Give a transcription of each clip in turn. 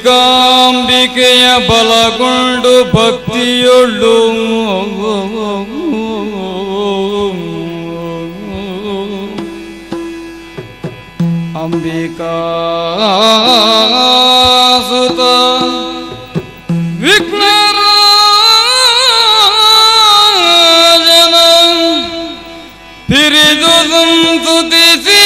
ದುರ್ಗಾಂಬಿಕೆಯ ಬಲಗೊಂಡು ಭಕ್ತಿಯೊಳ್ಳು ಅಂಬಿಕಾ ಸುತ ವಿಘ್ನರಾಜನ ತಿರಿದು ಸಂತುತಿಸಿ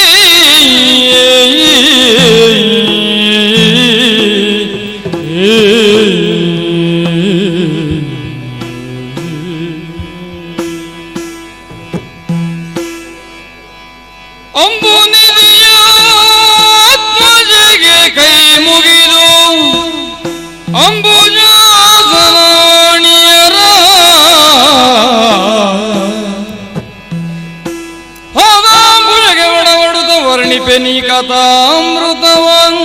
ಅಂಬುಜಾಸನಾಣಿಯರ ಹೋದಾಂಬುಜಗೆ ಒಡವಡುತ್ತ ವರ್ಣಿಪೆ ನೀ ಕಥಾಮೃತವನ್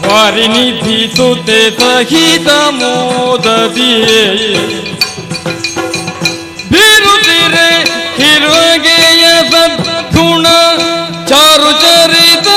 ಪರಿನಿಧಿ ಸುತೆ ಸಹಿತ ಮೋದದಿಯೇ ಬಿರುದಿರೆ ಹಿರುಗೆಯ ಸದ್ಗುಣ ಚಾರು ಚರಿತ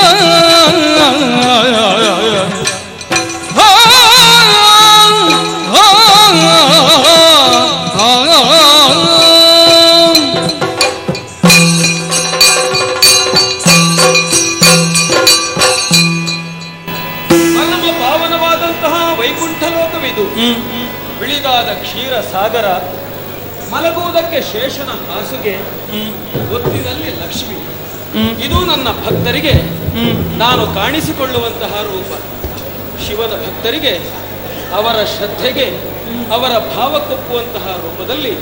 ಬಿಳಿದಾದ ಕ್ಷೀರ ಸಾಗರ, ಮಲಗುವುದಕ್ಕೆ ಶೇಷನ ಹಾಸುಗೆ, ಗೊತ್ತಿನಲ್ಲಿ ಲಕ್ಷ್ಮಿ. ಇದು ನನ್ನ ಭಕ್ತರಿಗೆ ನಾನು ಕಾಣಿಸಿಕೊಳ್ಳುವಂತಹ ರೂಪ. ಶಿವನ ಭಕ್ತರಿಗೆ ಅವರ ಶ್ರದ್ಧೆಗೆ ಅವರ ಭಾವಕ್ಕೊಪ್ಪುವಂತಹ ರೂಪದಲ್ಲಿ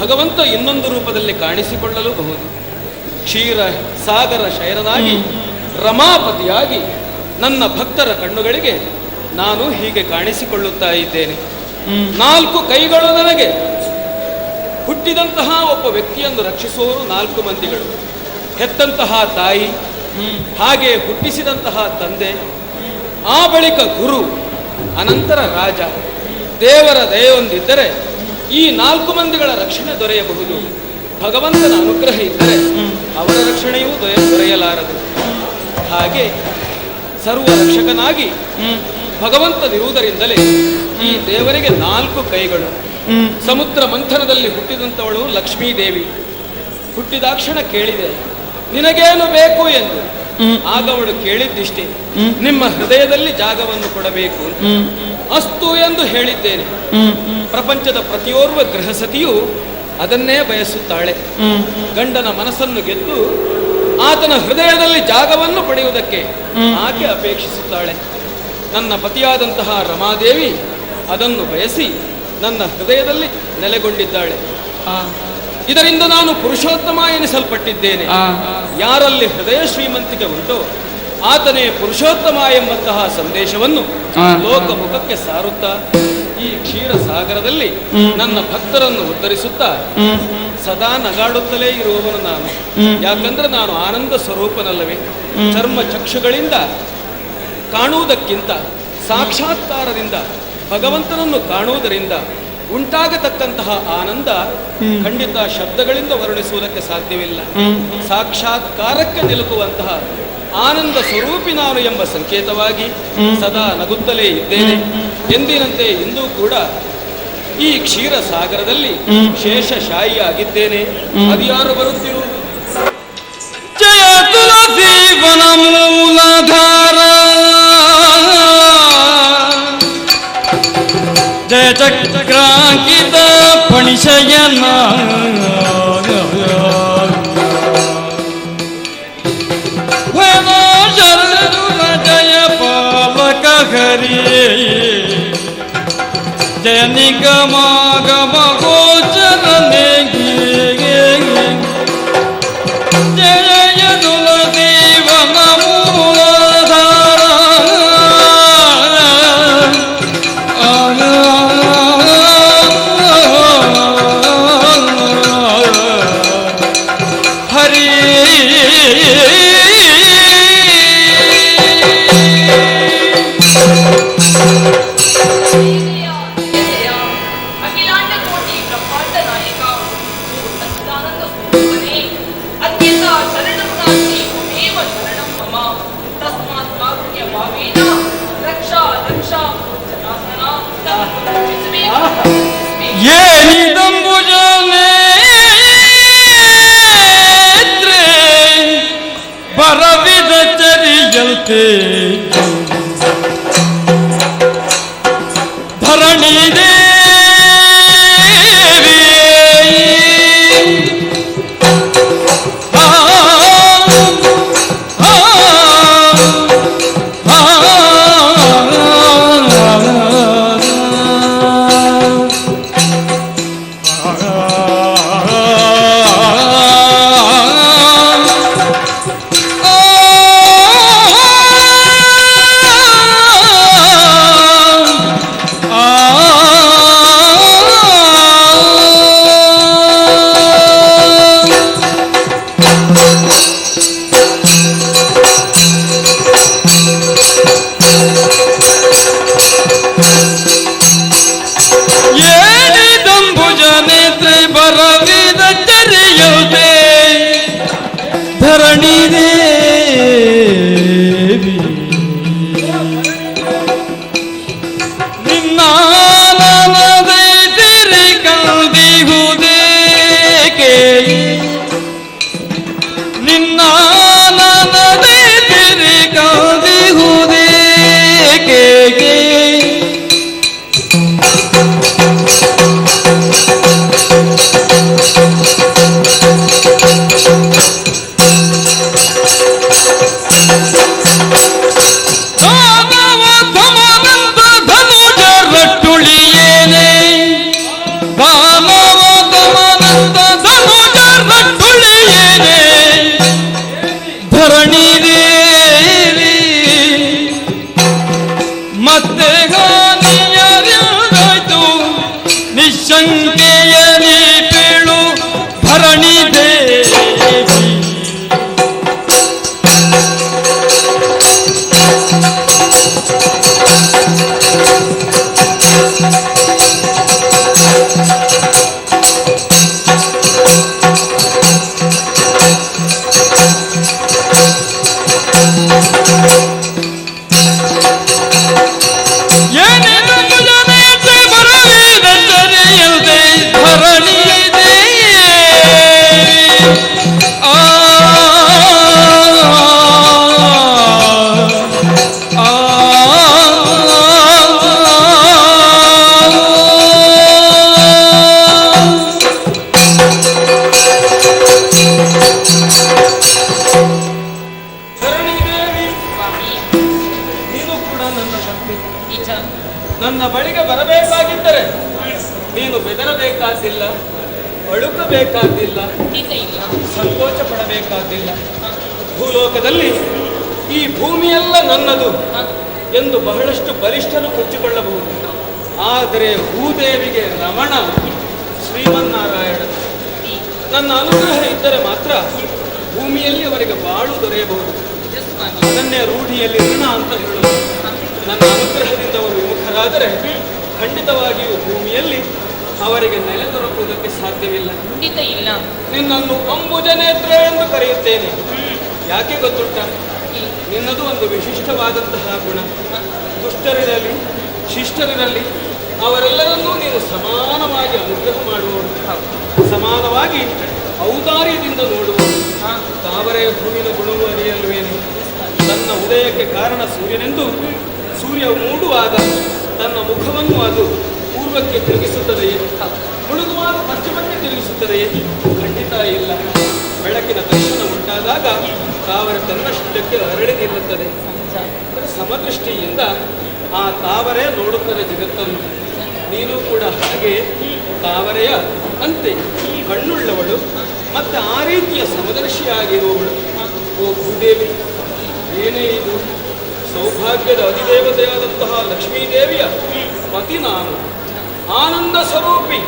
ಭಗವಂತ ಇನ್ನೊಂದು ರೂಪದಲ್ಲಿ ಕಾಣಿಸಿಕೊಳ್ಳಲೂಬಹುದು. ಕ್ಷೀರ ಸಾಗರ ಶಯನನಾಗಿ ರಮಾಪತಿಯಾಗಿ ನನ್ನ ಭಕ್ತರ ಕಣ್ಣುಗಳಿಗೆ ನಾನು ಹೀಗೆ ಕಾಣಿಸಿಕೊಳ್ಳುತ್ತಾ ಇದ್ದೇನೆ. 4 ಕೈಗಳು ನನಗೆ. ಹುಟ್ಟಿದಂತಹ ಒಬ್ಬ ವ್ಯಕ್ತಿಯನ್ನು ರಕ್ಷಿಸುವವರು 4 ಮಂದಿಗಳು. ಹೆತ್ತಂತಹ ತಾಯಿ, ಹಾಗೆ ಹುಟ್ಟಿಸಿದಂತಹ ತಂದೆ, ಆ ಬಳಿಕ ಗುರು, ಅನಂತರ ರಾಜ. ದೇವರ ದಯೆಯೊಂದಿದ್ದರೆ ಈ 4 ಮಂದಿಗಳ ರಕ್ಷಣೆ ದೊರೆಯಬಹುದು. ಭಗವಂತನ ಅನುಗ್ರಹ ಇದ್ದರೆ ಅವರ ರಕ್ಷಣೆಯೂ ದೊರೆಯಲಾರದು. ಹಾಗೆ ಸರ್ವ ರಕ್ಷಕನಾಗಿ ಭಗವಂತನಿರುವುದರಿಂದಲೇ ಈ ದೇವರಿಗೆ 4 ಕೈಗಳು. ಸಮುದ್ರ ಮಂಥನದಲ್ಲಿ ಹುಟ್ಟಿದಂಥವಳು ಲಕ್ಷ್ಮೀದೇವಿ. ಹುಟ್ಟಿದಾಕ್ಷಣ ಕೇಳಿದೆ, ನಿನಗೇನು ಬೇಕು ಎಂದು. ಆಗ ಅವಳು ಕೇಳಿದ್ದಿಷ್ಟೇ, ನಿಮ್ಮ ಹೃದಯದಲ್ಲಿ ಜಾಗವನ್ನು ಕೊಡಬೇಕು. ಅಸ್ತು ಎಂದು ಹೇಳಿದ್ದೇನೆ. ಪ್ರಪಂಚದ ಪ್ರತಿಯೋರ್ವ ಗೃಹಸತಿಯು ಅದನ್ನೇ ಬಯಸುತ್ತಾಳೆ. ಗಂಡನ ಮನಸ್ಸನ್ನು ಗೆದ್ದು ಆತನ ಹೃದಯದಲ್ಲಿ ಜಾಗವನ್ನು ಪಡೆಯುವುದಕ್ಕೆ ಆಕೆ ಅಪೇಕ್ಷಿಸುತ್ತಾಳೆ. ನನ್ನ ಪತಿಯಾದಂತಹ ರಮಾದೇವಿ ಅದನ್ನು ಬಯಸಿ ನನ್ನ ಹೃದಯದಲ್ಲಿ ನೆಲೆಗೊಂಡಿದ್ದಾಳೆ. ಇದರಿಂದ ನಾನು ಪುರುಷೋತ್ತಮ ಎನಿಸಲ್ಪಟ್ಟಿದ್ದೇನೆ. ಯಾರಲ್ಲಿ ಹೃದಯ ಶ್ರೀಮಂತಿಕೆ ಉಂಟೋ ಆತನೇ ಪುರುಷೋತ್ತಮ ಎಂಬಂತಹ ಸಂದೇಶವನ್ನು ಲೋಕಮುಖಕ್ಕೆ ಸಾರುತ್ತಾ ಈ ಕ್ಷೀರ ಸಾಗರದಲ್ಲಿ ನನ್ನ ಭಕ್ತರನ್ನು ಉದ್ಧರಿಸುತ್ತಾ ಸದಾ ನಗಾಡುತ್ತಲೇ ಇರುವವನು ನಾನು. ಯಾಕಂದ್ರೆ ನಾನು ಆನಂದ ಸ್ವರೂಪನಲ್ಲವೇ. ಚರ್ಮ ಚಕ್ಷುಗಳಿಂದ ಕಾಣುವುದಕ್ಕಿಂತ ಸಾಕ್ಷಾತ್ಕಾರದಿಂದ ಭಗವಂತನನ್ನು ಕಾಣುವುದರಿಂದ ಉಂಟಾಗತಕ್ಕಂತಹ ಆನಂದ ಖಂಡಿತ ಶಬ್ದಗಳಿಂದ ವರ್ಣಿಸುವುದಕ್ಕೆ ಸಾಧ್ಯವಿಲ್ಲ. ಸಾಕ್ಷಾತ್ಕಾರಕ್ಕೆ ನಿಲುಕುವಂತಹ ಆನಂದ ಸ್ವರೂಪಿ ನಾನು ಎಂಬ ಸಂಕೇತವಾಗಿ ಸದಾ ನಗುತ್ತಲೇ ಇದ್ದೇನೆ. ಎಂದಿನಂತೆ ಇಂದೂ ಕೂಡ ಈ ಕ್ಷೀರ ಸಾಗರದಲ್ಲಿ ಶೇಷಶಾಹಿಯಾಗಿದ್ದೇನೆ. ಅದ್ಯಾರು ಬರುತ್ತಿರುವುದು? ಜಯ ತುಳಸಿ ವನ ಮೂಲಾಧಾರ, ಜಯ ಚಕ್ರಾಂಕಿತ ಫಣಿಶಯನ, ಜಯ ಪಾಲಕ ಹರಿ, ಜಯ ನಿಗಮ ಗಮ ಗೋಚರ ಜಯ ತುಳಸಿ ವನ ಮೂಲಾಧಾರ, ಹರಿ ಬರವಿದ ಚರಿಯಲ್ತೆ ಧರಣಿ ದೇವಿ, ದೇಹ ನಿಯರಿದಾಯ್ತು ನಿಶಂಕೆಯ ನೀ ಬೀಳು ಭರಣಿ ದೇವಿ. ನನ್ನ ಬಳಿಗೆ ಬರಬೇಕಾಗಿದ್ದರೆ ನೀನು ಬೆದರಬೇಕಾದಿಲ್ಲ, ಅಳುಕಬೇಕಾದಿಲ್ಲ, ಸಂಕೋಚ ಪಡಬೇಕಾದಿಲ್ಲ. ಭೂಲೋಕದಲ್ಲಿ ಈ ಭೂಮಿಯೆಲ್ಲ ನನ್ನದು ಎಂದು ಬಹಳಷ್ಟು ಬಲಿಷ್ಠನು ಕೊಚ್ಚಿಕೊಳ್ಳಬಹುದು. ಆದರೆ ಭೂದೇವಿಗೆ ರಮಣ ಶ್ರೀಮನ್ನಾರಾಯಣ ನನ್ನ ಅನುಗ್ರಹ ಇದ್ದರೆ ಮಾತ್ರ ಭೂಮಿಯಲ್ಲಿ ಅವರಿಗೆ ಬಾಳು ದೊರೆಯಬಹುದು. ಅದನ್ನೇ ರೂಢಿಯಲ್ಲಿ ಋಣ ಅಂತ ಹೇಳುವುದು. ನನ್ನ ಅನುಗ್ರಹದಿಂದ ಅವರು ವಿಮುಖರಾದರೆ ಖಂಡಿತವಾಗಿಯೂ ಭೂಮಿಯಲ್ಲಿ ಅವರಿಗೆ ನೆಲೆ ದೊರಕುವುದಕ್ಕೆ ಸಾಧ್ಯವಿಲ್ಲ. ನಿನ್ನನ್ನು ಅಂಬುಜನೇತ್ರ ಎಂದು ಕರೆಯುತ್ತೇನೆ. ಯಾಕೆ ಗೊತ್ತುಂಟ? ನಿನ್ನದು ಒಂದು ವಿಶಿಷ್ಟವಾದಂತಹ ಗುಣ. ದುಷ್ಟರಿರಲಿ ಶಿಷ್ಟರಿರಲಿ ಅವರೆಲ್ಲರನ್ನೂ ನೀನು ಸಮಾನವಾಗಿ ಅನುಗ್ರಹ ಮಾಡುವವರು, ಸಮಾನವಾಗಿ ಔದಾರ್ಯದಿಂದ ನೋಡುವವರು. ತಾವರೆ ಹೂವಿನ ಗುಣವು ಅರಿಯಲ್ವೇನು? ತನ್ನ ಉದಯಕ್ಕೆ ಕಾರಣ ಸೂರ್ಯನೆಂದು ಸೂರ್ಯ ಮೂಡುವಾಗ ತನ್ನ ಮುಖವನ್ನು ಅದು ಪೂರ್ವಕ್ಕೆ ತಿರುಗಿಸುತ್ತದೆಯೇ? ಮುಳುಗುವಾಗ ಪಶ್ಚಿಮಕ್ಕೆ ತಿರುಗಿಸುತ್ತದೆಯೇ? ಖಂಡಿತ ಇಲ್ಲ. ಬೆಳಕಿನ ದರ್ಶನ ಉಂಟಾದಾಗ ತಾವರೆ ತನ್ನಷ್ಟಕ್ಕೆ ಅರಳಿ ನಿಲ್ಲುತ್ತದೆ. ಸಮದೃಷ್ಟಿಯಿಂದ ಆ ತಾವರೆ ನೋಡುತ್ತದೆ ಜಗತ್ತನ್ನು. ನೀನು ಕೂಡ ಹಾಗೆ ತಾವರೆಯ ಅಂತೆ ಕಣ್ಣುಳ್ಳವಳು, ಮತ್ತೆ ಆ ರೀತಿಯ ಸಮದರ್ಶಿಯಾಗಿರುವವಳು. ಓ ಭೂದೇವಿ, ಏನೇ ಇದು? ಸೌಭಾಗ್ಯದ ಅಧಿದೇವತೆಯಾದಂತಹ ಲಕ್ಷ್ಮೀದೇವಿಯ ಪತಿ ನಾನು, ಆನಂದ ಸ್ವರೂಪಿ,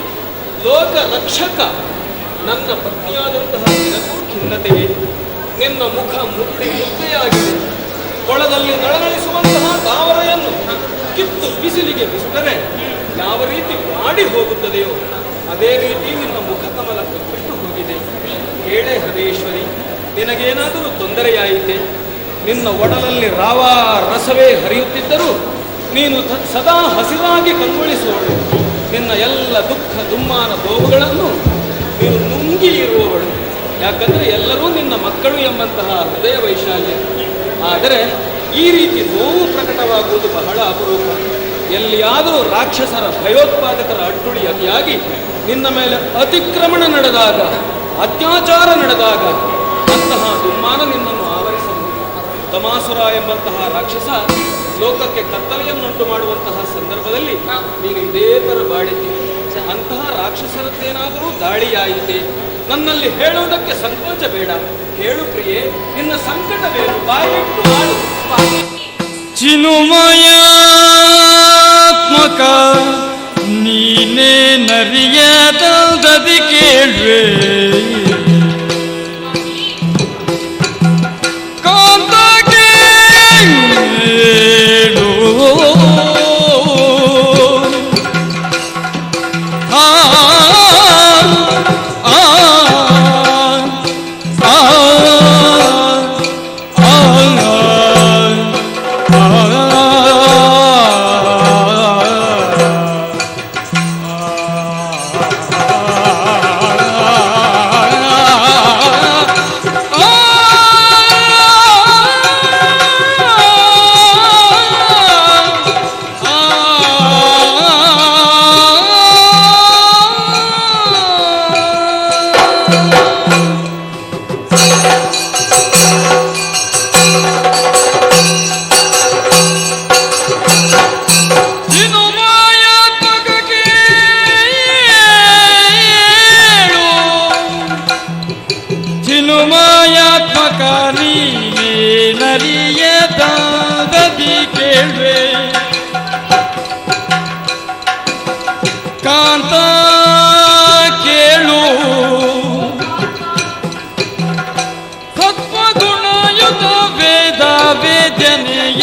ಲೋಕ ರಕ್ಷಕ. ನನ್ನ ಪತ್ನಿಯಾದಂತಹ ನಿನಗೂ ಖಿನ್ನತೆಯೇ? ನಿನ್ನ ಮುಖ ಮುದ್ದೆಯಾಗಿದೆ. ಕೊಳದಲ್ಲಿ ನಳನಳಿಸುವಂತಹ ತಾವರೆಯನ್ನು ಕಿತ್ತು ಬಿಸಿಲಿಗೆ ಬಿಸಿದರೆ ಯಾವ ರೀತಿ ಬಾಡಿ ಹೋಗುತ್ತದೆಯೋ ಅದೇ ರೀತಿ ನಿನ್ನ ಮುಖಕಮಲ ಕಪ್ಪಿಟ್ಟು ಹೋಗಿದೆ. ಹೇಳೆ ಹೃದಯೇಶ್ವರಿ, ನಿನಗೇನಾದರೂ ತೊಂದರೆಯಾಯಿತೆ? ನಿನ್ನ ಒಡಲಲ್ಲಿ ರಾವಾ ರಸವೇ ಹರಿಯುತ್ತಿದ್ದರೂ ನೀನು ಸದಾ ಹಸಿರಾಗಿ ಕಂಗೊಳಿಸುವವಳು. ನಿನ್ನ ಎಲ್ಲ ದುಃಖ ದುಮ್ಮಾನ ದೋವುಗಳನ್ನು ನೀನು ನುಂಗಿ ಇರುವವಳು. ಯಾಕಂದರೆ ಎಲ್ಲರೂ ನಿನ್ನ ಮಕ್ಕಳು ಎಂಬಂತಹ ಹೃದಯ ವೈಶಾಲ್ಯ. ಆದರೆ ಈ ರೀತಿ ನೋವು ಪ್ರಕಟವಾಗುವುದು ಬಹಳ ಅಪರೂಪ. ಎಲ್ಲಿಯಾದರೂ ರಾಕ್ಷಸರ ಭಯೋತ್ಪಾದಕರ ಅಡ್ಡುಳಿ ಅತಿಯಾಗಿ ನಿನ್ನ ಮೇಲೆ ಅತಿಕ್ರಮಣ ನಡೆದಾಗ, ಅತ್ಯಾಚಾರ ನಡೆದಾಗ ಅಂತಹ ದುಮ್ಮಾನ ನಿನ್ನನ್ನು ಆವರಿಸಬಹುದು. ತಮಾಸುರ ಎಂಬಂತಹ ರಾಕ್ಷಸ ಲೋಕಕ್ಕೆ ಕತ್ತಲೆಯನ್ನುಂಟು ಮಾಡುವಂತಹ ಸಂದರ್ಭದಲ್ಲಿ ನೀನು ಇದೇ ಥರ ಬಾಳಿದ್ದೀಯ. ಅಂತಹ ರಾಕ್ಷಸರದ್ದೇನಾದರೂ ದಾಳಿಯಾಯಿತೆ? ನನ್ನಲ್ಲಿ ಹೇಳುವುದಕ್ಕೆ ಸಂಕೋಚ ಬೇಡ. ಹೇಳು ಪ್ರಿಯೆ, ನಿನ್ನ ಸಂಕಟವೇನು? ಬಾಯಿಟ್ಟು ಆಡು. ಚಿನುಮಯಾತ್ಮಕ ನೀನೇ ನರಿಯದದಿ ಕೇಳ್ವೆ ಕಾಂತಗೆ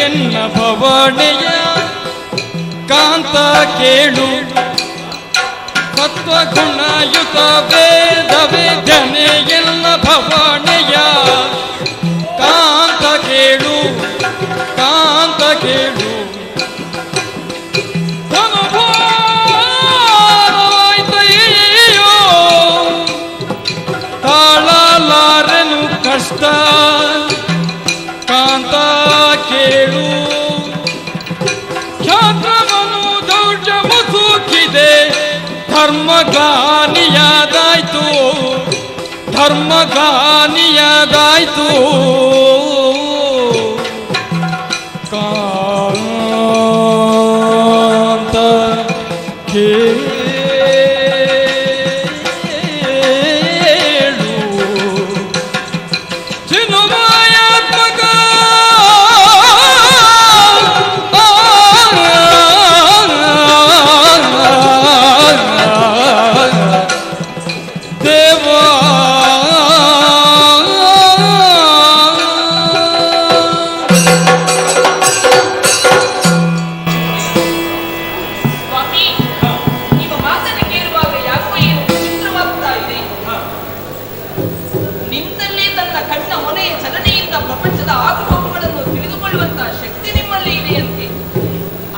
ಎನ್ನ ಭವಣೆಯ ಕಾಂತ ಕೇಳು ಸತ್ವಗುಣಯುತ ವೇದ ವೇದನೆ ಎಲ್ಲ ಭವಣೆಯ ಕಾಂತ ಕೇಳು ಕಾಂತ ಕೇಳು ತಾಳಲಾರೆನು ಕಷ್ಟ ಕಾಂತ ಕೇಳು ಕ್ಷಾತ್ರವನು ದೌಢ್ಯ ಮುಸುಕಿದೆ ಧರ್ಮಗಾನಿಯಾದಾಯ್ತು ಧರ್ಮಗಾನಿಯಾದಾಯ್ತು ಕಾಂತ ಕೇಳು ಚಿನ್ಮಯಾತ್ಮಕ ದೇವಾ ಸ್ವಾಮಿ, ನಿಮ್ಮ ಮಾತನ್ನು ಕೇಳುವಾಗ ಯಾಕೋ ಏನು ವಿಚಿತ್ರವಾಗ್ತಾ ಇದೆ. ನಿಂತಲ್ಲೇ ತನ್ನ ಕಣ್ಣ ಹೊನೆಯ ಚಲನೆಯಿಂದ ಪ್ರಪಂಚದ ಆಗುಹೋಗುಗಳನ್ನು ತಿಳಿದುಕೊಳ್ಳುವಂತಹ ಶಕ್ತಿ ನಿಮ್ಮಲ್ಲಿ ಇದೆಯಂತೆ.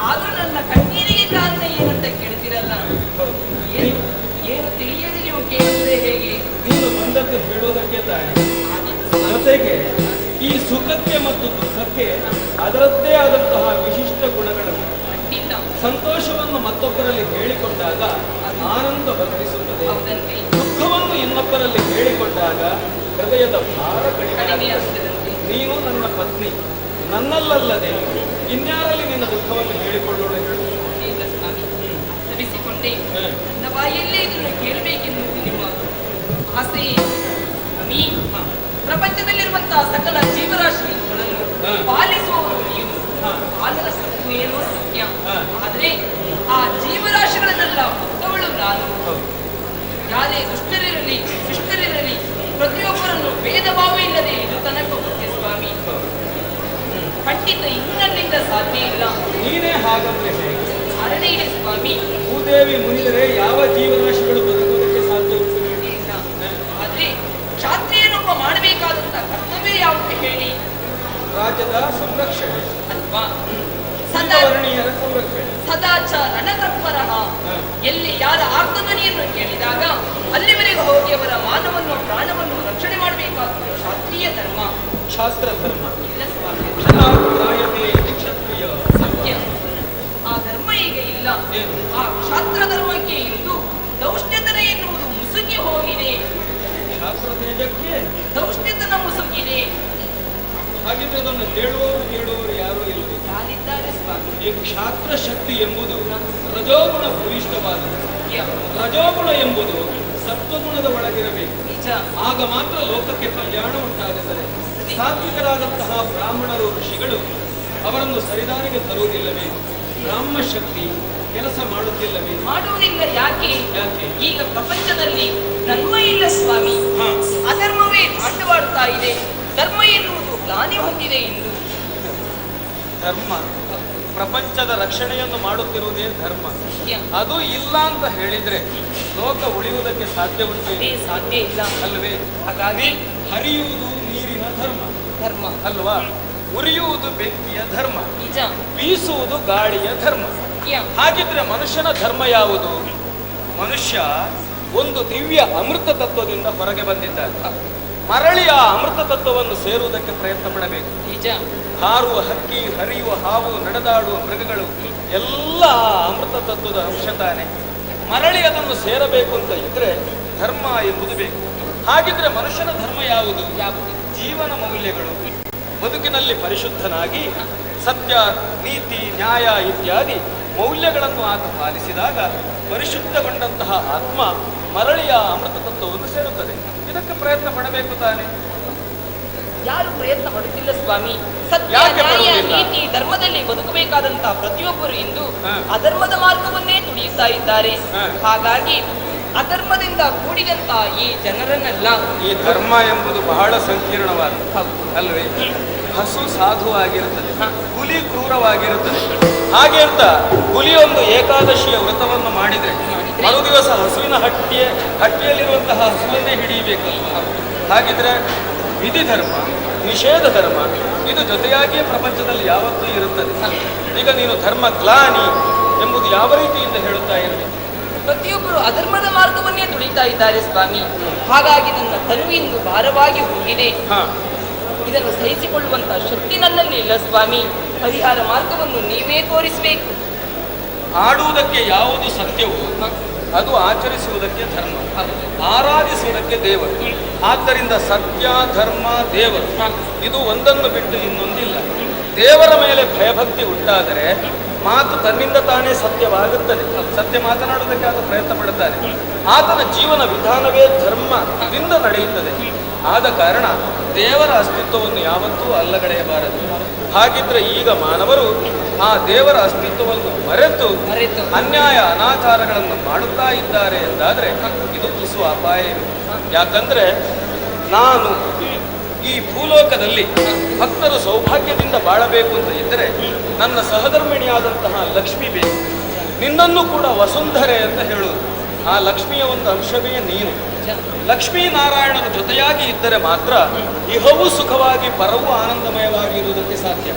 ಆದ್ರೂ ನನ್ನ ಕಣ್ಣೀರಿಗೆ ಕಾರಣ ಏನಂತ ಕೇಳ್ತಿರಲ್ಲ. ಏನು ಏನು ತಿಳಿಯದೆ ನೀವು ಕೇಳಿದ್ರೆ ಹೇಗೆ? ನೀನು ಬಂದದ್ದು ಹೇಳೋದಕ್ಕೆ ತಾನೆ. ಜೊತೆಗೆ ಈ ಸುಖಕ್ಕೆ ಮತ್ತು ದುಃಖಕ್ಕೆ ಅದರದ್ದೇ ಆದಂತಹ ವಿಶಿಷ್ಟ ಗುಣಗಳನ್ನು ಖಂಡಿತ ಸಂತೋಷವನ್ನು ಮತ್ತೊಬ್ಬರಲ್ಲಿ ಹೇಳಿಕೊಂಡಾಗ ಆನಂದ ವರ್ಧಿಸುತ್ತದೆ. ಹೌದಂತೆ, ದುಃಖವನ್ನು ಇನ್ನೊಬ್ಬರಲ್ಲಿ ಹೇಳಿಕೊಂಡಾಗ ಹೃದಯದ ಭಾರ ಕಡಿಮೆ ಕಡಿಮೆ. ಆಗ್ತದಂತೆ. ನೀನು ನನ್ನ ಪತ್ನಿ, ನನ್ನಲ್ಲದೆ ಇನ್ಯಾರಲ್ಲಿ ನಿನ್ನ ದುಃಖವನ್ನು ಹೇಳಿಕೊಳ್ಳೋಣ ಹೇಳು. ಈಗ ಸ್ವಾಮಿ ಶ್ರಮಿಸಿಕೊಂಡೆ ನನ್ನ ಬಾಯಲ್ಲೇ ಇದನ್ನು ಕೇಳಬೇಕೆನ್ನುವುದು ನಿಮ್ಮ ಆಸೆ. ಸ್ವಾಮಿ, ಪ್ರಪಂಚದಲ್ಲಿರುವಂತಹ ಸಕಲ ಜೀವರಾಶಿಗಳನ್ನು ಪಾಲಿಸುವವರು ನೀವು. ಪಾಲನ ಸತ್ವೇನೋ ಸತ್ಯ. ಆದರೆ ಆ ಜೀವರಾಶಿಗಳನ್ನೆಲ್ಲ ಮುಕ್ತವಳು ನಾನು. ಯಾರೇ ದುಷ್ಟರಿರಲಿ ಶಿಷ್ಟರಿರಲಿ ಪ್ರತಿಯೊಬ್ಬರನ್ನು ಭೇದ ಭಾವ ಇಲ್ಲದೆ ಇದು ತನಕ ಮುಖ್ಯ ಸ್ವಾಮಿ. ಖಂಡಿತ ಇನ್ನಲ್ಲಿಂದ ಸಾಧ್ಯ ಇಲ್ಲ. ನೀನೇ ಹಾಗಂದ್ರೆ ಹೇಗೆ? ಕಾರಣ ಇದೆ ಸ್ವಾಮಿ. ಭೂದೇವಿ ಮುನಿದರೆ ಯಾವ ಜೀವರಾಶಿಗಳು ಬದುಕುವುದಕ್ಕೆ ಸಾಧ್ಯ ಉಂಟು? ಇಲ್ಲ. ಆದ್ರೆ ಕ್ಷಾತ್ರಿಯನೊಬ್ಬ ಮಾಡಬೇಕಾದಂತಹ ಕರ್ತವ್ಯ ಯಾವುದು ಹೇಳಿ? ರಾಜ್ಯದ ಸಂರಕ್ಷಣೆ, ಅಲ್ವಾ? ಸದಾ ವರ್ಣೀಯರ ಸಂರಕ್ಷಣೆ. ಸದಾಚಾರ ರಣತತ್ಪರಃ. ಎಲ್ಲಿ ಯಾರ ಆರ್ತಧ್ವನಿಯನ್ನು ಕೇಳಿದಾಗ ಅಲ್ಲಿವರೆಗೂ ಹೋಗಿ ಅವರ ಮಾನವನ್ನು ಪ್ರಾಣವನ್ನು ರಕ್ಷಣೆ ಮಾಡಬೇಕಾದ ಕ್ಷಾತ್ರೀಯ ಧರ್ಮ. ಶಾಸ್ತ್ರ ಧರ್ಮ. ಇಲ್ಲ ಸ್ವಾಮಿ, ಕ್ಷಣಾಭಿಪ್ರಾಯತೆ ಇತಿ ಕ್ಷತ್ರಿಯ ಸತ್ಯ. ಆ ಧರ್ಮ ಈಗ ಇಲ್ಲ. ಏನು? ಆ ಕ್ಷಾತ್ರ ಧರ್ಮಕ್ಕೆ ಇಂದು ದೌಷ್ಟ್ಯತನ ಎನ್ನುವುದು ಮುಸುಕಿ ಹೋಗಿದೆ. ಶಾಸ್ತ್ರ ತೇಜಕ್ಕೆ ದೌಷ್ಟ್ಯತನ ಮುಸುಕಿದೆ. ಹಾಗಿದ್ರೆ ಅದನ್ನು ಹೇಳುವವರು ಕೇಳುವವರು ಯಾರೂ ಇಲ್ಲ. ಯಾರಿದ್ದಾರೆ ಸ್ವಾಮಿ? ಈ ಕ್ಷಾತ್ರ ಶಕ್ತಿ ಎಂಬುದು ರಜೋಗುಣ ಭೂಯಿಷ್ಠವಾದದ್ದು. ರಜೋಗುಣ ಎಂಬುದು ಸತ್ವಗುಣದ ಒಳಗಿರಬೇಕು. ನಿಜ. ಆಗ ಮಾತ್ರ ಲೋಕಕ್ಕೆ ಕಲ್ಯಾಣ ಉಂಟಾಗುತ್ತದೆ. ಸಾತ್ವಿಕರಾದಂತಹ ಬ್ರಾಹ್ಮಣರು ಋಷಿಗಳು ಅವರನ್ನು ಸರಿದಾರಿಗೆ ತರುವುದಿಲ್ಲವೇ? ಬ್ರಾಹ್ಮ ಶಕ್ತಿ ಕೆಲಸ ಮಾಡುತ್ತಿಲ್ಲವೇ? ಮಾಡುವುದಿಲ್ಲ. ಯಾಕೆ? ಯಾಕೆ? ಈಗ ಪ್ರಪಂಚದಲ್ಲಿ ಧರ್ಮ ಇಲ್ಲ ಸ್ವಾಮಿ. ಹಾ. ಅಧರ್ಮವೇ ತಾಂಡವಾಡ್ತಾ ಇದೆ. ಧರ್ಮ ಎನ್ನುವುದು ಗ್ಲಾನಿ ಹೊಂದಿದೆ ಎಂದು. ಧರ್ಮ ಪ್ರಪಂಚದ ರಕ್ಷಣೆಯನ್ನು ಮಾಡುತ್ತಿರುವುದೇ ಧರ್ಮ. ಅದು ಇಲ್ಲ ಅಂತ ಹೇಳಿದ್ರೆ ಲೋಕ ಉಳಿಯುವುದಕ್ಕೆ ಸಾಧ್ಯ ಉಂಟು? ಅದೇ ಸಾಧ್ಯ ಇಲ್ಲ ಅಲ್ವೇ? ಹಾಗಾಗಿ ಹರಿಯುವುದು ನೀರಿನ ಧರ್ಮ ಧರ್ಮ ಅಲ್ವಾ? ಉರಿಯುವುದು ಬೆಂಕಿಯ ಧರ್ಮ, ನಿಜ. ಬೀಸುವುದು ಗಾಳಿಯ ಧರ್ಮ. ಸತ್ಯ. ಹಾಗಿದ್ರೆ ಮನುಷ್ಯನ ಧರ್ಮ ಯಾವುದು? ಮನುಷ್ಯ ಒಂದು ದಿವ್ಯ ಅಮೃತ ತತ್ವದಿಂದ ಹೊರಗೆ ಬಂದಿದ್ದಾನೆ. ಮರಳಿ ಆ ಅಮೃತ ತತ್ವವನ್ನು ಸೇರುವುದಕ್ಕೆ ಪ್ರಯತ್ನ ಪಡಬೇಕು. ನಿಜ. ಹಾರುವ ಹಕ್ಕಿ, ಹರಿಯುವ ಹಾವು, ನಡೆದಾಡುವ ಮೃಗಗಳು ಎಲ್ಲ ಆ ಅಮೃತ ತತ್ವದ ಅಂಶ ತಾನೆ. ಮರಳಿ ಅದನ್ನು ಸೇರಬೇಕು ಅಂತ ಇದ್ರೆ ಧರ್ಮ ಎಂಬುದು ಬೇಕು. ಹಾಗಿದ್ರೆ ಮನುಷ್ಯನ ಧರ್ಮ ಯಾವುದು? ಯಾವುದು? ಜೀವನ ಮೌಲ್ಯಗಳು. ಬದುಕಿನಲ್ಲಿ ಪರಿಶುದ್ಧನಾಗಿ ಸತ್ಯ, ನೀತಿ, ನ್ಯಾಯ ಇತ್ಯಾದಿ ಮೌಲ್ಯಗಳನ್ನು ಆತ ಪಾಲಿಸಿದಾಗ ಪರಿಶುದ್ಧಗೊಂಡಂತಹ ಆತ್ಮ ಮರಳಿಯ ಅಮೃತ ತತ್ವವನ್ನು ಸೇರುತ್ತದೆ. ಇದಕ್ಕೆ ಪ್ರಯತ್ನ ಪಡಬೇಕು ತಾನೆ. ಯಾರು ಪ್ರಯತ್ನ ಪಡುತ್ತಿಲ್ಲ ಸ್ವಾಮಿ. ಸತ್ಯ, ಯಾಕೆ ನ್ಯಾಯ, ಪಡುವುದಿಲ್ಲ? ನೀತಿ, ಧರ್ಮದಲ್ಲಿ ಬದುಕಬೇಕಾದಂತಹ ಪ್ರತಿಯೊಬ್ಬರು ಇಂದು ಹ. ಅಧರ್ಮದ ಮಾರ್ಗವನ್ನೇ ತುಳಿಯುತ್ತಾ ಇದ್ದಾರೆ. ಹ. ಹಾಗಾಗಿ ಅಧರ್ಮದಿಂದ ಕೂಡಿದಂತಹ ಈ ಜನರನ್ನೆಲ್ಲ ಈ ಧರ್ಮ ಎಂಬುದು ಬಹಳ ಸಂಕೀರ್ಣವಾದ ಹೌದು. ಅಲ್ವೇ? ಹಸು ಸಾಧುವಾಗಿರುತ್ತದೆ, ಹುಲಿ ಕ್ರೂರವಾಗಿರುತ್ತದೆ. ಹಾಗೆ ಅಂತ ಹುಲಿಯೊಂದು ಏಕಾದಶಿಯ ವ್ರತವನ್ನು ಮಾಡಿದ್ರೆ ಮರು ದಿವಸ ಹಸುವಿನ ಹಟ್ಟಿಯಲ್ಲಿರುವಂತಹ ಹಸುವನ್ನೇ ಹಿಡಿಯಬೇಕಲ್ವ? ಹಾಗಿದ್ರೆ ವಿಧಿ ಧರ್ಮ, ನಿಷೇಧ ಧರ್ಮ ಇದು ಜೊತೆಯಾಗಿಯೇ ಪ್ರಪಂಚದಲ್ಲಿ ಯಾವತ್ತೂ ಇರುತ್ತದೆ. ಈಗ ನೀನು ಧರ್ಮ ಗ್ಲಾನಿ ಎಂಬುದು ಯಾವ ರೀತಿಯಿಂದ ಹೇಳುತ್ತಾ ಇರಬೇಕು? ಪ್ರತಿಯೊಬ್ಬರು ಅಧರ್ಮದ ಮಾರ್ಗವನ್ನೇ ತುಳಿತಾ ಇದ್ದಾರೆ ಸ್ವಾಮಿ. ಹಾಗಾಗಿ ನನ್ನ ತನು ಇಂದು ಭಾರವಾಗಿ ಹೋಗಿದೆ. ಇದನ್ನು ಸಹಿಸಿಕೊಳ್ಳುವಂತಹ ಶಕ್ತಿ ನನ್ನಲ್ಲಿ ಇಲ್ಲ ಸ್ವಾಮಿ. ಪರಿಹಾರ ಮಾರ್ಗವನ್ನು ನೀವೇ ತೋರಿಸಬೇಕು. ಆಡುವುದಕ್ಕೆ ಯಾವುದು ಸತ್ಯವೋ ಅದು ಆಚರಿಸುವುದಕ್ಕೆ ಧರ್ಮ, ಆರಾಧಿಸುವುದಕ್ಕೆ ದೇವರು. ಆದ್ದರಿಂದ ಸತ್ಯ, ಧರ್ಮ, ದೇವರು ಇದು ಒಂದನ್ನು ಬಿಟ್ಟು ಇನ್ನೊಂದಿಲ್ಲ. ದೇವರ ಮೇಲೆ ಭಯಭಕ್ತಿ ಉಂಟಾದರೆ ಮಾತು ತನ್ನಿಂದ ತಾನೇ ಸತ್ಯವಾಗುತ್ತದೆ. ಸತ್ಯ ಮಾತನಾಡುವುದಕ್ಕೆ ಆತ ಪ್ರಯತ್ನ ಪಡುತ್ತಾನೆ. ಆತನ ಜೀವನ ವಿಧಾನವೇ ಧರ್ಮದಿಂದ ನಡೆಯುತ್ತದೆ. ಆದ ಕಾರಣ ದೇವರ ಅಸ್ತಿತ್ವವನ್ನು ಯಾವತ್ತೂ ಅಲ್ಲಗಳೆಯಬಾರದು. ಹಾಗಿದ್ರೆ ಈಗ ಮಾನವರು ಆ ದೇವರ ಅಸ್ತಿತ್ವವನ್ನು ಮರೆತು ಅನ್ಯಾಯ ಅನಾಚಾರಗಳನ್ನು ಮಾಡುತ್ತಾ ಇದ್ದಾರೆ ಎಂದಾದರೆ ಇದು ತುಸು ಅಪಾಯ ಇದೆ. ಯಾಕಂದ್ರೆ ನಾನು ಈ ಭೂಲೋಕದಲ್ಲಿ ಭಕ್ತರು ಸೌಭಾಗ್ಯದಿಂದ ಬಾಳಬೇಕು ಅಂತ ಇದ್ದರೆ ನನ್ನ ಸಹಧರ್ಮಿಣಿಯಾದಂತಹ ಲಕ್ಷ್ಮಿ ಬೇಕು. ನಿನ್ನನ್ನು ಕೂಡ ವಸುಂಧರೆ ಅಂತ ಹೇಳುವುದು. ಆ ಲಕ್ಷ್ಮಿಯ ಒಂದು ಅಂಶವೇ ನೀನು. ಲಕ್ಷ್ಮೀನಾರಾಯಣನ ಜೊತೆಯಾಗಿ ಇದ್ದರೆ ಮಾತ್ರ ಇಹವೂ ಸುಖವಾಗಿ ಪರವೂ ಆನಂದಮಯವಾಗಿ ಇರುವುದಕ್ಕೆ ಸಾಧ್ಯ.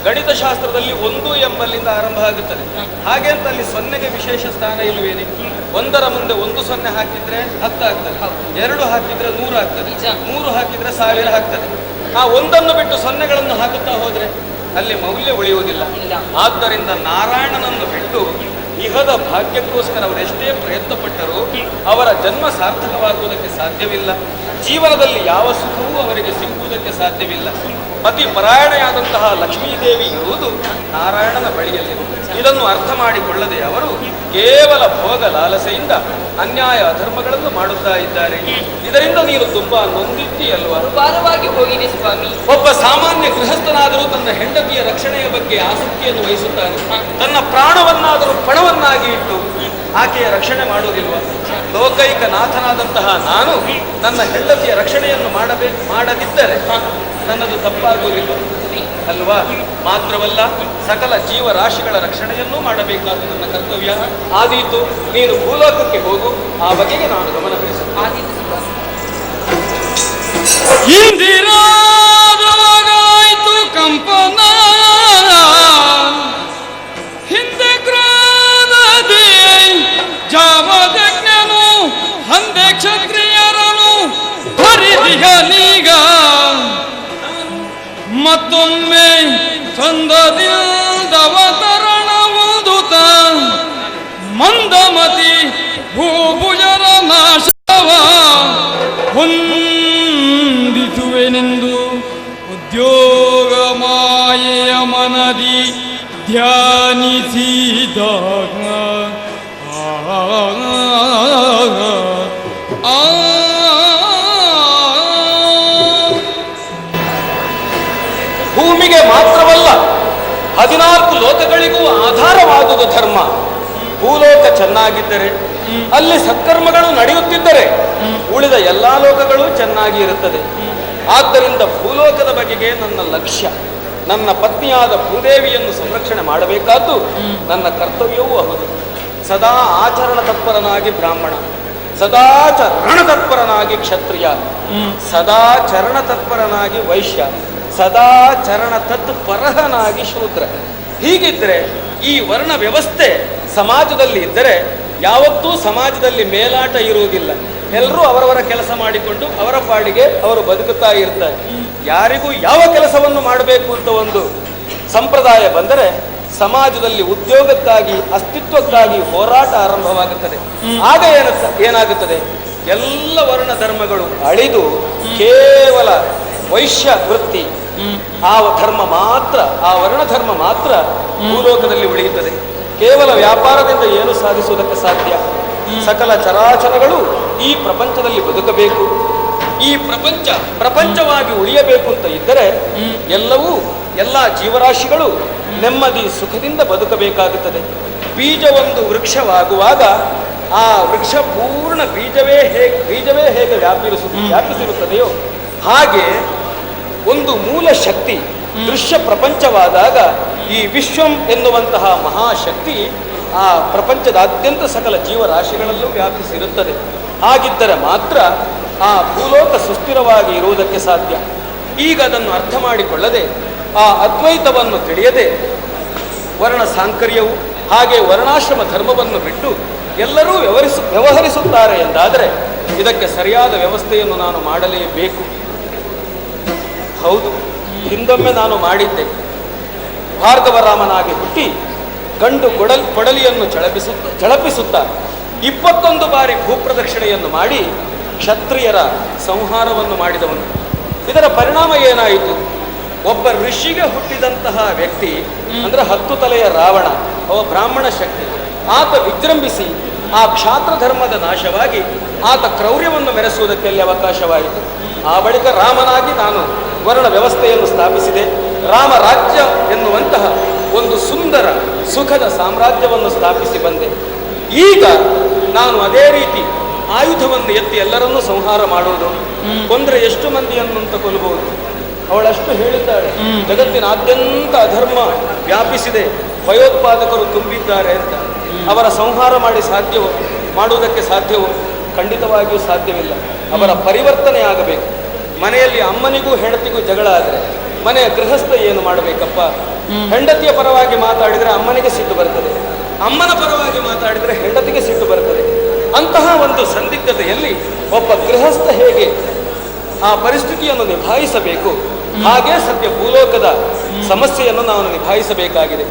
ಗಣಿತಶಾಸ್ತ್ರದಲ್ಲಿ 1 ಎಂಬಲ್ಲಿಂದ ಆರಂಭ ಆಗುತ್ತದೆ. ಹಾಗೆ ಅಂತ ಅಲ್ಲಿ 0ಗೆ ವಿಶೇಷ ಸ್ಥಾನ ಇಲ್ಲವೇನೆ? 1ರ ಮುಂದೆ 1 0 ಹಾಕಿದ್ರೆ 10 ಆಗ್ತದೆ, 2 ಹಾಕಿದ್ರೆ 100 ಆಗ್ತದೆ, 3 ಹಾಕಿದ್ರೆ 1000 ಆಗ್ತದೆ. ಆ 1ಅನ್ನು ಬಿಟ್ಟು 0ಗಳನ್ನು ಹಾಕುತ್ತಾ ಹೋದ್ರೆ ಅಲ್ಲಿ ಮೌಲ್ಯ ಉಳಿಯುವುದಿಲ್ಲ. ಆದ್ದರಿಂದ ನಾರಾಯಣನನ್ನು ಬಿಟ್ಟು ಇಹದ ಭಾಗ್ಯಕ್ಕೋಸ್ಕರ ಅವರೆಷ್ಟೇ ಪ್ರಯತ್ನ ಪಟ್ಟರೂ ಅವರ ಜನ್ಮ ಸಾರ್ಥಕವಾಗುವುದಕ್ಕೆ ಸಾಧ್ಯವಿಲ್ಲ. ಜೀವನದಲ್ಲಿ ಯಾವ ಸುಖವೂ ಅವರಿಗೆ ಸಿಕ್ಕುವುದಕ್ಕೆ ಸಾಧ್ಯವಿಲ್ಲ. ಪತಿ ಪರಾಯಣೆಯಾದಂತಹ ಲಕ್ಷ್ಮೀದೇವಿ ಇರುವುದು ನಾರಾಯಣನ ಬಳಿಯಲ್ಲಿ. ಇದನ್ನು ಅರ್ಥ ಮಾಡಿಕೊಳ್ಳದೆ ಅವರು ಕೇವಲ ಭೋಗ ಲಾಲಸೆಯಿಂದ ಅನ್ಯಾಯ ಅಧರ್ಮಗಳನ್ನು ಮಾಡುತ್ತಾ ಇದ್ದಾರೆ. ಇದರಿಂದ ನೀನು ತುಂಬಾ ನೊಂದಿದ್ದೀಯಲ್ವಾ? ಭಾರವಾಗಿ ಹೋಗಿದೆ ಸ್ವಾಮಿ. ಒಬ್ಬ ಸಾಮಾನ್ಯ ಗೃಹಸ್ಥನಾದರೂ ತನ್ನ ಹೆಂಡತಿಯ ರಕ್ಷಣೆಯ ಬಗ್ಗೆ ಆಸಕ್ತಿಯನ್ನು ವಹಿಸುತ್ತಾನೆ. ತನ್ನ ಪ್ರಾಣವನ್ನಾದರೂ ಪಣವನ್ನಾಗಿ ಇಟ್ಟು ಆಕೆಯ ರಕ್ಷಣೆ ಮಾಡುವುದಿಲ್ವ? ಲೋಕೈಕ ನಾಥನಾದಂತಹ ನಾನು ನನ್ನ ಹೆಂಡತಿಯ ರಕ್ಷಣೆಯನ್ನು ಮಾಡದಿದ್ದರೆ ನನ್ನದು ತಪ್ಪಾಗುವುದಿಲ್ಲ ಅಲ್ವಾ? ಮಾತ್ರವಲ್ಲ, ಸಕಲ ಜೀವರಾಶಿಗಳ ರಕ್ಷಣೆಯನ್ನೂ ಮಾಡಬೇಕಾದ ನನ್ನ ಕರ್ತವ್ಯ ಆದೀತು. ನೀನು ಭೂಲೋಕಕ್ಕೆ ಹೋಗು, ಆ ಬಗೆಗೆ ನಾನು ಗಮನ ಹರಿಸುತ್ತೇನೆ. ಇಂದಿರಾದವಾಗಾಯ್ತು ಕಂಪನ, ಹಿಂದೆ ಕ್ರೋಧದಿ ಜಾವದಜ್ಞನು ಹಂದೆ ಕ್ಷತ್ರಿಯರನು ಹರಿದಿಗನೀಗ ಮತ್ತೊಮ್ಮೆ ಚಂದದಿಂದವತರಣವುದುತ ಮಂದಮತಿ ಭೂಭುಜರ ನಾಶವ ಹೊಂದಿಸುವೆನೆಂದು ಉದ್ಯೋಗ ಮಾಯೆಯ ಮನದಿ ಧ್ಯಾನಿಸಿದಾಗ ಭೂಮಿಗೆ ಮಾತ್ರವಲ್ಲ 14 ಲೋಕಗಳಿಗೂ ಆಧಾರವಾದುದು ಧರ್ಮ. ಭೂಲೋಕ ಚೆನ್ನಾಗಿದ್ದರೆ, ಅಲ್ಲಿ ಸತ್ಕರ್ಮಗಳು ನಡೆಯುತ್ತಿದ್ದರೆ ಉಳಿದ ಎಲ್ಲಾ ಲೋಕಗಳು ಚೆನ್ನಾಗಿ ಇರುತ್ತದೆ. ಆದ್ದರಿಂದ ಭೂಲೋಕದ ಬಗೆಗೆ ನನ್ನ ಲಕ್ಷ್ಯ. ನನ್ನ ಪತ್ನಿಯಾದ ಭೂದೇವಿಯನ್ನು ಸಂರಕ್ಷಣೆ ಮಾಡಬೇಕಾದ್ದು ನನ್ನ ಕರ್ತವ್ಯವೂ ಹೌದು. ಸದಾ ಆಚರಣ ತತ್ಪರನಾಗಿ ಬ್ರಾಹ್ಮಣ, ಸದಾ ಚರಣ ತತ್ಪರನಾಗಿ ಕ್ಷತ್ರಿಯ, ಸದಾ ಚರಣ ತತ್ಪರನಾಗಿ ವೈಶ್ಯ, ಸದಾ ಚರಣ ತತ್ಪರನಾಗಿ ಶೂದ್ರ. ಹೀಗಿದ್ರೆ ಈ ವರ್ಣ ವ್ಯವಸ್ಥೆ ಸಮಾಜದಲ್ಲಿ ಇದ್ದರೆ ಯಾವತ್ತೂ ಸಮಾಜದಲ್ಲಿ ಮೇಲಾಟ ಇರುವುದಿಲ್ಲ. ಎಲ್ಲರೂ ಅವರವರ ಕೆಲಸ ಮಾಡಿಕೊಂಡು ಅವರ ಪಾಡಿಗೆ ಅವರು ಬದುಕುತ್ತಾ ಇರ್ತಾರೆ. ಯಾರಿಗೂ ಯಾವ ಕೆಲಸವನ್ನು ಮಾಡಬೇಕು ಅಂತ ಒಂದು ಸಂಪ್ರದಾಯ ಬಂದರೆ ಸಮಾಜದಲ್ಲಿ ಉದ್ಯೋಗಕ್ಕಾಗಿ, ಅಸ್ತಿತ್ವಕ್ಕಾಗಿ ಹೋರಾಟ ಆರಂಭವಾಗುತ್ತದೆ. ಆಗ ಏನಾಗುತ್ತದೆ? ಎಲ್ಲ ವರ್ಣ ಧರ್ಮಗಳು ಅಳಿದು ಕೇವಲ ವೈಶ್ಯ ವೃತ್ತಿ, ಆ ಧರ್ಮ ಮಾತ್ರ, ಆ ವರ್ಣ ಧರ್ಮ ಮಾತ್ರ ಭೂಲೋಕದಲ್ಲಿ ಉಳಿಯುತ್ತದೆ. ಕೇವಲ ವ್ಯಾಪಾರದಿಂದ ಏನು ಸಾಧಿಸುವುದಕ್ಕೆ ಸಾಧ್ಯ? ಸಕಲ ಚರಾಚರಗಳು ಈ ಪ್ರಪಂಚದಲ್ಲಿ ಬದುಕಬೇಕು. ಈ ಪ್ರಪಂಚವಾಗಿ ಉಳಿಯಬೇಕು ಅಂತ ಇದ್ದರೆ ಎಲ್ಲ ಜೀವರಾಶಿಗಳು ನೆಮ್ಮದಿ ಸುಖದಿಂದ ಬದುಕಬೇಕಾಗುತ್ತದೆ. ಬೀಜ ಒಂದು ವೃಕ್ಷವಾಗುವಾಗ ಆ ವೃಕ್ಷ ಪೂರ್ಣ ಬೀಜವೇ ಹೇಗೆ ವ್ಯಾಪಿಸಿರುತ್ತದೆಯೋ ಹಾಗೆ ಒಂದು ಮೂಲ ಶಕ್ತಿ ದೃಶ್ಯ ಪ್ರಪಂಚವಾದಾಗ ಈ ವಿಶ್ವಂ ಎನ್ನುವಂತಹ ಮಹಾಶಕ್ತಿ ಆ ಪ್ರಪಂಚದಾದ್ಯಂತ ಸಕಲ ಜೀವರಾಶಿಗಳಲ್ಲೂ ವ್ಯಾಪಿಸಿರುತ್ತದೆ. ಹಾಗಿದ್ದರೆ ಮಾತ್ರ ಆ ಭೂಲೋಕ ಸುಸ್ಥಿರವಾಗಿ ಇರುವುದಕ್ಕೆ ಸಾಧ್ಯ. ಈಗ ಅದನ್ನು ಅರ್ಥ ಮಾಡಿಕೊಳ್ಳದೆ ಆ ಅದ್ವೈತವನ್ನು ತಿಳಿಯದೆ ವರ್ಣ ಸಾಂಕರ್ಯವು ಹಾಗೆ ವರ್ಣಾಶ್ರಮ ಧರ್ಮವನ್ನು ಬಿಟ್ಟು ಎಲ್ಲರೂ ವ್ಯವಹರಿಸುತ್ತಾರೆ ಎಂದಾದರೆ ಇದಕ್ಕೆ ಸರಿಯಾದ ವ್ಯವಸ್ಥೆಯನ್ನು ನಾನು ಮಾಡಲೇಬೇಕು. ಹೌದು, ಹಿಂದೊಮ್ಮೆ ನಾನು ಮಾಡಿದ್ದೆ. ಭಾರ್ಗವರಾಮನಾಗಿ ಹುಟ್ಟಿ ಗಂಡು ಕೊಡಲಿಯನ್ನು ಝಳಪಿಸುತ್ತಾ 21 ಬಾರಿ ಭೂಪ್ರದಕ್ಷಿಣೆಯನ್ನು ಮಾಡಿ ಕ್ಷತ್ರಿಯರ ಸಂಹಾರವನ್ನು ಮಾಡಿದವನು. ಇದರ ಪರಿಣಾಮ ಏನಾಯಿತು? ಒಬ್ಬ ಋಷಿಗೆ ಹುಟ್ಟಿದಂತಹ ವ್ಯಕ್ತಿ ಅಂದ್ರೆ 10 ತಲೆಯ ರಾವಣ, ಅವ ಬ್ರಾಹ್ಮಣ ಶಕ್ತಿ, ಆತ ವಿಜೃಂಭಿಸಿ ಆ ಕ್ಷಾತ್ರ ಧರ್ಮದ ನಾಶವಾಗಿ ಆತ ಕ್ರೌರ್ಯವನ್ನು ಮೆರೆಸುವುದಕ್ಕೆ ಅಲ್ಲಿ ಅವಕಾಶವಾಯಿತು. ಆ ಬಳಿಕ ರಾಮನಾಗಿ ನಾನು ವರ್ಣ ವ್ಯವಸ್ಥೆಯನ್ನು ಸ್ಥಾಪಿಸಿದೆ. ರಾಮ ರಾಜ್ಯ ಎನ್ನುವಂತಹ ಒಂದು ಸುಂದರ ಸುಖದ ಸಾಮ್ರಾಜ್ಯವನ್ನು ಸ್ಥಾಪಿಸಿ ಬಂದೆ. ಈಗ ನಾನು ಅದೇ ರೀತಿ ಆಯುಧವನ್ನು ಎತ್ತಿ ಎಲ್ಲರನ್ನೂ ಸಂಹಾರ ಮಾಡುವುದು, ಕೊಂದರೆ ಎಷ್ಟು ಮಂದಿಯನ್ನು ಅಂತ ಕೊಲ್ಲಬಹುದು. ಅವಳಷ್ಟು ಹೇಳಿದ್ದಾಳೆ, ಜಗತ್ತಿನಾದ್ಯಂತ ಅಧರ್ಮ ವ್ಯಾಪಿಸಿದೆ, ಭಯೋತ್ಪಾದಕರು ತುಂಬಿದ್ದಾರೆ ಅಂತ. ಅವರ ಸಂಹಾರ ಮಾಡುವುದಕ್ಕೆ ಸಾಧ್ಯವೋ? ಖಂಡಿತವಾಗಿಯೂ ಸಾಧ್ಯವಿಲ್ಲ. ಅವರ ಪರಿವರ್ತನೆ ಆಗಬೇಕು. ಮನೆಯಲ್ಲಿ ಅಮ್ಮನಿಗೂ ಹೆಂಡತಿಗೂ ಜಗಳ ಆದರೆ ಮನೆಯ ಗೃಹಸ್ಥ ಏನು ಮಾಡಬೇಕಪ್ಪ? ಹೆಂಡತಿಯ ಪರವಾಗಿ ಮಾತಾಡಿದರೆ ಅಮ್ಮನಿಗೆ ಸಿಟ್ಟು ಬರ್ತದೆ, ಅಮ್ಮನ ಪರವಾಗಿ ಮಾತಾಡಿದರೆ ಹೆಂಡತಿಗೆ ಸಿಟ್ಟು ಬರ್ತದೆ. ಅಂತಹ ಒಂದು ಸಂದಿಗ್ಧತೆಯಲ್ಲಿ ಒಬ್ಬ ಗೃಹಸ್ಥ ಹೇಗೆ ಆ ಪರಿಸ್ಥಿತಿಯನ್ನು ನಿಭಾಯಿಸಬೇಕು, ಹಾಗೆ ಸದ್ಯ ಭೂಲೋಕದ ಸಮಸ್ಯೆಯನ್ನು ನಾನು ನಿಭಾಯಿಸಬೇಕಾಗಿದೆ.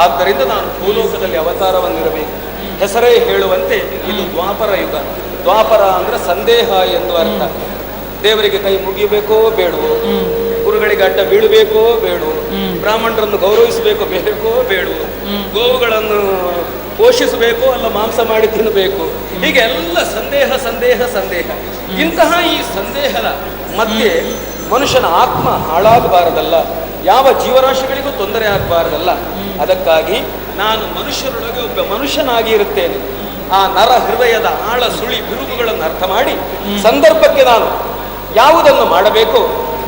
ಆದ್ದರಿಂದ ನಾನು ಭೂಲೋಕದಲ್ಲಿ ಅವತಾರವನ್ನಿರಬೇಕು. ಹೆಸರೇ ಹೇಳುವಂತೆ ಇದು ದ್ವಾಪರ ಯುಗ. ದ್ವಾಪರ ಅಂದ್ರೆ ಸಂದೇಹ ಎಂದು ಅರ್ಥ. ದೇವರಿಗೆ ಕೈ ಮುಗಿಯಬೇಕೋ ಬೇಡವೋ, ಗುರುಗಳಿಗೆ ಅಡ್ಡ ಬೀಳಬೇಕೋ ಬೇಡವೋ, ಬ್ರಾಹ್ಮಣರನ್ನು ಗೌರವಿಸಬೇಕೋ ಬೇಡವೋ, ಗೋವುಗಳನ್ನು ಪೋಷಿಸಬೇಕೋ ಅಲ್ಲ ಮಾಂಸ ಮಾಡಿ ತಿನ್ನಬೇಕು, ಹೀಗೆ ಎಲ್ಲ ಸಂದೇಹ ಸಂದೇಹ ಸಂದೇಹ. ಇಂತಹ ಈ ಸಂದೇಹದ ಮಧ್ಯೆ ಮನುಷ್ಯನ ಆತ್ಮ ಹಾಳಾಗಬಾರದಲ್ಲ, ಯಾವ ಜೀವರಾಶಿಗಳಿಗೂ ತೊಂದರೆ ಆಗಬಾರದಲ್ಲ. ಅದಕ್ಕಾಗಿ ನಾನು ಮನುಷ್ಯರೊಳಗೆ ಒಬ್ಬ ಮನುಷ್ಯನಾಗಿ ಇರುತ್ತೇನೆ. ಆ ನರ ಹೃದಯದ ಆಳ ಸುಳಿ ಬಿರುಗುಗಳನ್ನು ಅರ್ಥ ಮಾಡಿ ಸಂದರ್ಭಕ್ಕೆ ನಾನು ಯಾವುದನ್ನು ಮಾಡಬೇಕೋ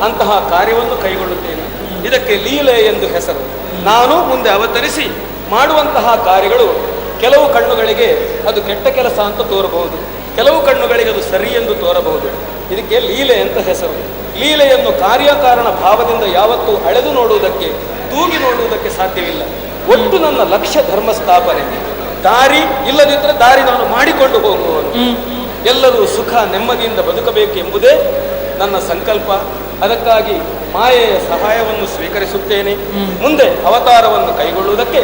ಅಂತಹ ಕಾರ್ಯವನ್ನು ಕೈಗೊಳ್ಳುತ್ತೇನೆ. ಇದಕ್ಕೆ ಲೀಲೆ ಎಂದು ಹೆಸರು. ನಾನು ಮುಂದೆ ಅವತರಿಸಿ ಮಾಡುವಂತಹ ಕಾರ್ಯಗಳು ಕೆಲವು ಕಣ್ಣುಗಳಿಗೆ ಅದು ಕೆಟ್ಟ ಕೆಲಸ ಅಂತ ತೋರಬಹುದು, ಕೆಲವು ಕಣ್ಣುಗಳಿಗೆ ಅದು ಸರಿ ಎಂದು ತೋರಬಹುದು. ಇದಕ್ಕೆ ಲೀಲೆ ಅಂತ ಹೆಸರು. ಲೀಲೆಯನ್ನು ಕಾರ್ಯಕಾರಣ ಭಾವದಿಂದ ಯಾವತ್ತೂ ಅಳೆದು ನೋಡುವುದಕ್ಕೆ, ತೂಗಿ ನೋಡುವುದಕ್ಕೆ ಸಾಧ್ಯವಿಲ್ಲ. ಒಟ್ಟು ನನ್ನ ಲಕ್ಷ್ಯ ಧರ್ಮ ಸ್ಥಾಪನೆ. ದಾರಿ ಇಲ್ಲದಿದ್ದರೆ ದಾರಿ ನಾನು ಮಾಡಿಕೊಂಡು ಹೋಗುವನು. ಎಲ್ಲರೂ ಸುಖ ನೆಮ್ಮದಿಯಿಂದ ಬದುಕಬೇಕೆಂಬುದೇ ನನ್ನ ಸಂಕಲ್ಪ. ಅದಕ್ಕಾಗಿ ಮಾಯೆಯ ಸಹಾಯವನ್ನು ಸ್ವೀಕರಿಸುತ್ತೇನೆ. ಮುಂದೆ ಅವತಾರವನ್ನು ಕೈಗೊಳ್ಳುವುದಕ್ಕೆ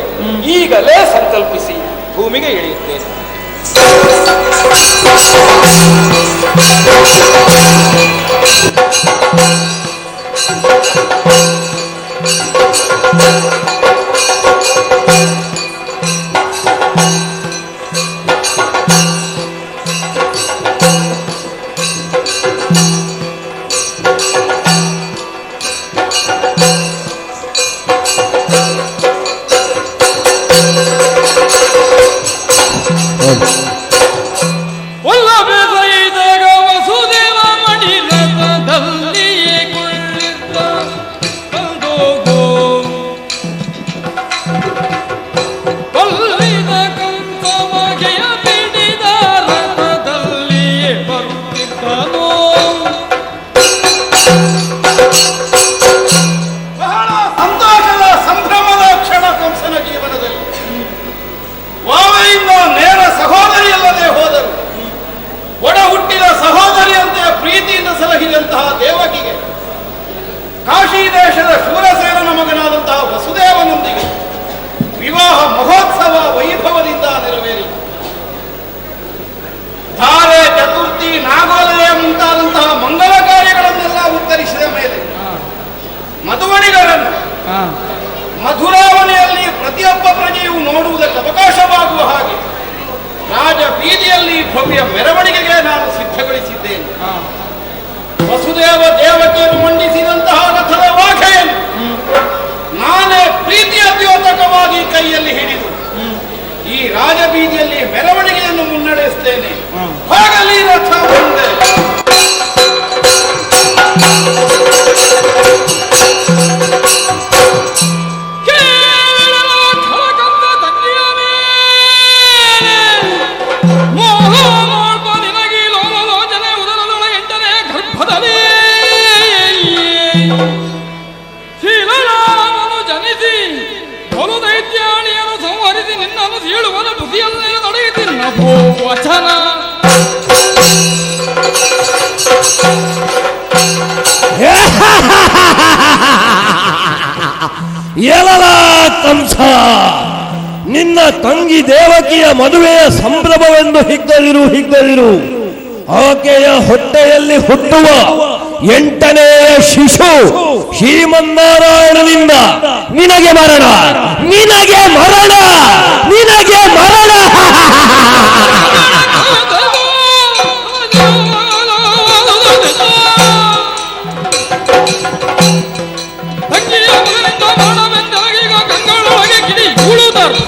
ಈಗಲೇ ಸಂಕಲ್ಪಿಸಿ ಭೂಮಿಗೆ ಇಳಿಯುತ್ತೇನೆ. ಮಧುರಾವನೆಯಲ್ಲಿ ಪ್ರತಿಯೊಬ್ಬ ಪ್ರಜೆಯು ನೋಡುವುದಕ್ಕೆ ಅವಕಾಶವಾಗುವ ಹಾಗೆ ರಾಜ ಬೀದಿಯಲ್ಲಿ ಭವ್ಯ ಮೆರವಣಿಗೆಗೆ ನಾನು ಸಿದ್ಧಗೊಳಿಸಿದ್ದೇನೆ. ವಸುದೇವ ದೇವಕಿಯನ್ನು ಮಂಡಿಸಿದಂತಹ ರಥದ ವಾಖೆಯನ್ನು ನಾನೇ ಪ್ರೀತಿಯ ದ್ಯೋತಕವಾಗಿ ಕೈಯಲ್ಲಿ ಹಿಡಿದು ಈ ರಾಜಬೀದಿಯಲ್ಲಿ ಮೆರವಣಿಗೆಯನ್ನು ಮುನ್ನಡೆಸುತ್ತೇನೆ. ಹಾಗಲಿ ರಥ ಮುಂದೆ ಮನಸ್ಸು ಹೇಳುವನ ಬುದ್ಧಿಯಲ್ಲೇ ನಡೆಯುತ್ತಿಲ್ಲ ನಭೋ ವಚನ ಎಲಲ ಕಂಸ, ನಿನ್ನ ತಂಗಿ ದೇವಕಿಯ ಮದುವೆಯ ಸಂಭ್ರಮವೆಂದು ಹಿಗ್ಗಲಿರು. ಆಕೆಯ ಹೊಟ್ಟೆಯಲ್ಲಿ ಹುಟ್ಟುವ 8ನೇ ಶಿಶು ಶ್ರೀಮನ್ನಾರಾಯಣನಿಂದ ನಿನಗೆ ಮರಣ. ತಂಗಿಯ ಮಗನಿಂದ ಮರಣವೆಂದಾಗೀಗ ಗಂಗಳೊಳಗೆ ಕಿಡಿ ಉಳುದರು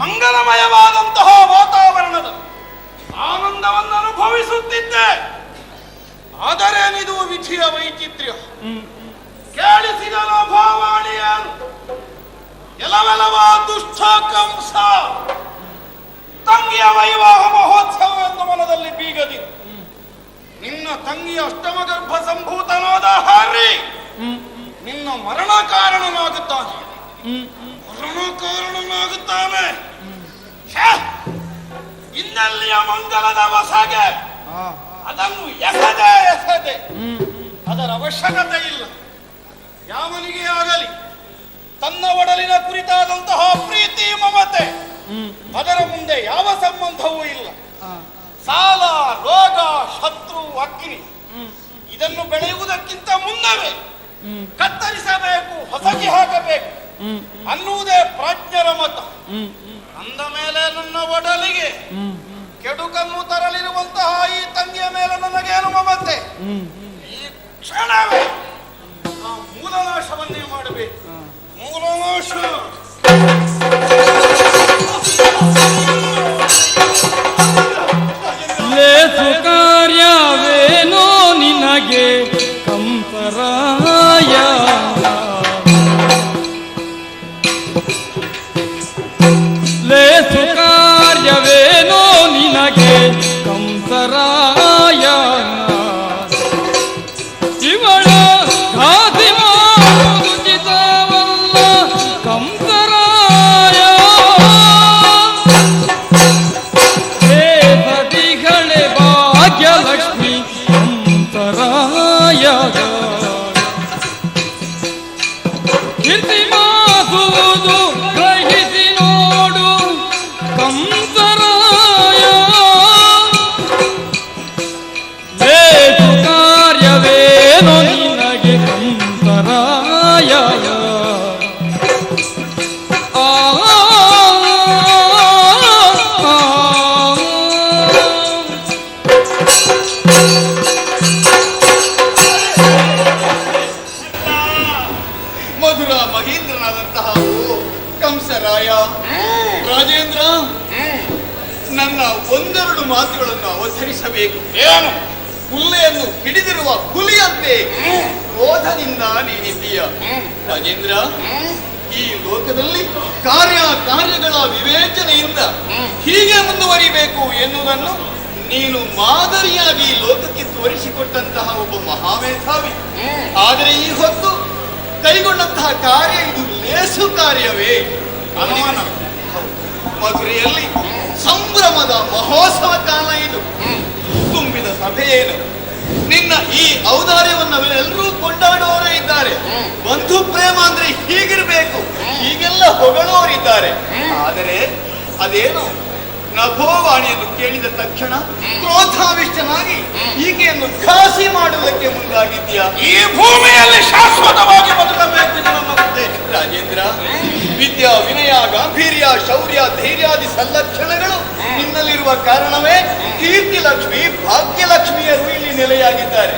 ಮಂಗಲಮಯವಾದಂತಹ ವಾತಾವರಣದ ಆನಂದವನ್ನು ಅನುಭವಿಸುತ್ತಿದ್ದೆ. ಆದರೇನಿದು ವಿಧಿಯ ವೈಚಿತ್ರ್ಯ. ಕೇಳಿಸಿದನು ಭಾವಾಣಿಯನು, ಎಲವೆಲವ ದುಷ್ಟ ಕಂಸ ತಂಗಿಯ ವೈವಾಹ ಮಹೋತ್ಸವವನ್ನು ಮನದಲ್ಲಿ ಬೀಗದಿ ನಿನ್ನ ತಂಗಿಯ ಅಷ್ಟಮ ಗರ್ಭ ಸಂಭೂತನಾದ ಹರಿ ನಿನ್ನ ಮರಣ ಕಾರಣನಾಗುತ್ತಾನೆ. ಇನ್ನಲ್ಲಿಯ ಮಂಗಲದ ವಸಗೆ ಅದನ್ನು ಎಸದೆ ಅದರ ಅವಶ್ಯಕತೆ ಇಲ್ಲ. ಯಾವನಿಗೆ ಆಗಲಿ ತನ್ನ ಒಡಲಿನ ಕುರಿತಾದಂತಹ ಪ್ರೀತಿ ಮಮತೆ ಅದರ ಮುಂದೆ ಯಾವ ಸಂಬಂಧವೂ ಇಲ್ಲ. ಸಾಲ, ರೋಗ, ಶತ್ರು, ಅಗ್ನಿ ಇದನ್ನು ಬೆಳೆಯುವುದಕ್ಕಿಂತ ಮುನ್ನವೇ ಕತ್ತರಿಸಬೇಕು, ಹೊಸಕಿ ಹಾಕಬೇಕು ಅನ್ನುವುದೇ ಪ್ರಾಜ್ಞರ ಮತ. ಅಂದ ಮೇಲೆ ನನ್ನ ಒಡಲಿಗೆ ಕೆಡುಕನ್ನು ತರಲಿರುವಂತಹ ಈ ತಂಗಿಯ ಮೇಲೆ ನನಗೇನು ಮಮತೆ? ಈ ಕ್ಷಣವೇ ಆ ಮೂಲನಾಶವನ್ನೇ ಮಾಡಬೇಕು. ಮೂಲನಾಶ ಲೇಸು ಕಾರ್ಯವೇನೋ ನಿನಗೆ ಕಂಸರಾಯ. ಲೇಸು ಕಾರ್ಯವೇನೋ ನಿನಗೆ ಕಂಸರಾಯ. ಇವಳ ಘಾತಿ ಮಾಡುವುದು ಚಿತವಲ್ಲ ಕಂಸರಾಯ. ದೇವದಿಗಳೇ ಭಾಗ್ಯಲಕ್ಷ್ಮಿ ಕಂಸರಾಯ. ಕೀರ್ತಿ ಮಾಸುವುದು ಗ್ರಹಿಸಿ ನೋಡು ಕಂಸರಾಯ. ಲೇಸು ಕಾರ್ಯವೇನೋ ನಿನಗೆ ಕಂಸರಾಯ. ಮಧುರ ಮಹೇಂದ್ರನಾದಂತಹ ಕಂಸರಾಯ, ರಾಜೇಂದ್ರ, ನನ್ನ ಒಂದೆರಡು ಮಾತುಗಳನ್ನು ಅವತರಿಸಬೇಕು. ಏನು? ಹುಲ್ಲೆಯನ್ನು ಹಿಡಿದಿರುವ ಹುಲಿಯಂತೆ ಕ್ರೋಧದಿಂದ ನೀನಿದ್ದೀಯ. ರಾಜೇಂದ್ರ, ಈ ಲೋಕದಲ್ಲಿ ಕಾರ್ಯಗಳ ವಿವೇಚನೆಯಿಂದ ಹೀಗೆ ಮುಂದುವರಿಬೇಕು ಎನ್ನುವುದನ್ನು ನೀನು ಮಾದರಿಯಾಗಿ ಲೋಕಕ್ಕೆ ತೋರಿಸಿಕೊಟ್ಟಂತಹ ಒಬ್ಬ ಮಹಾಮೇಧಾವಿ. ಆದರೆ ಈ ಹೊತ್ತು ಕೈಗೊಂಡಂತಹ ಕಾರ್ಯ ಇದು ಲೇಸು ಕಾರ್ಯವೇ? ಅನುಮಾನ. ಮಧುರೆಯಲ್ಲಿ ಸಂಭ್ರಮದ ಮಹೋತ್ಸವ ಕಾಲ ಇದು. ತುಂಬಿದ ಸಭೆಯೇನು? ನಿನ್ನ ಈ ಔದಾರ್ಯವನ್ನು ಎಲ್ಲರೂ ಕೊಂಡಾಡುವವರೇ ಇದ್ದಾರೆ. ಬಂಧು ಪ್ರೇಮ ಅಂದ್ರೆ ಹೀಗಿರ್ಬೇಕು, ಹೀಗೆಲ್ಲ ಹೊಗಳೋರಿದ್ದಾರೆ. ಆದರೆ ಅದೇನು ನಭೋವಾಣಿಯನ್ನು ಕೇಳಿದ ತಕ್ಷಣ ಕ್ರೋಧಾವಿಷ್ಟನಾಗಿ ಈಕೆಯನ್ನು ಘಾಸಿ ಮಾಡುವುದಕ್ಕೆ ಮುಂದಾಗಿದ್ಯಾ? ಈ ಭೂಮಿಯಲ್ಲಿ ಶಾಶ್ವತವಾಗಿ ಬದುಕಬೇಕು ಇದು ನಮ್ಮ ಉದ್ದೇಶ. ರಾಜೇಂದ್ರ, ವಿದ್ಯಾ, ವಿನಯ, ಗಾಂಭೀರ್ಯ, ಶೌರ್ಯ, ಧೈರ್ಯಾದಿ ಸಲ್ಲಕ್ಷಣಗಳು ನಿನ್ನಲ್ಲಿರುವ ಕಾರಣವೇ ಕೀರ್ತಿ ಲಕ್ಷ್ಮಿ, ಭಾಗ್ಯಲಕ್ಷ್ಮಿಯರು ಇಲ್ಲಿ ನೆಲೆಯಾಗಿದ್ದಾರೆ.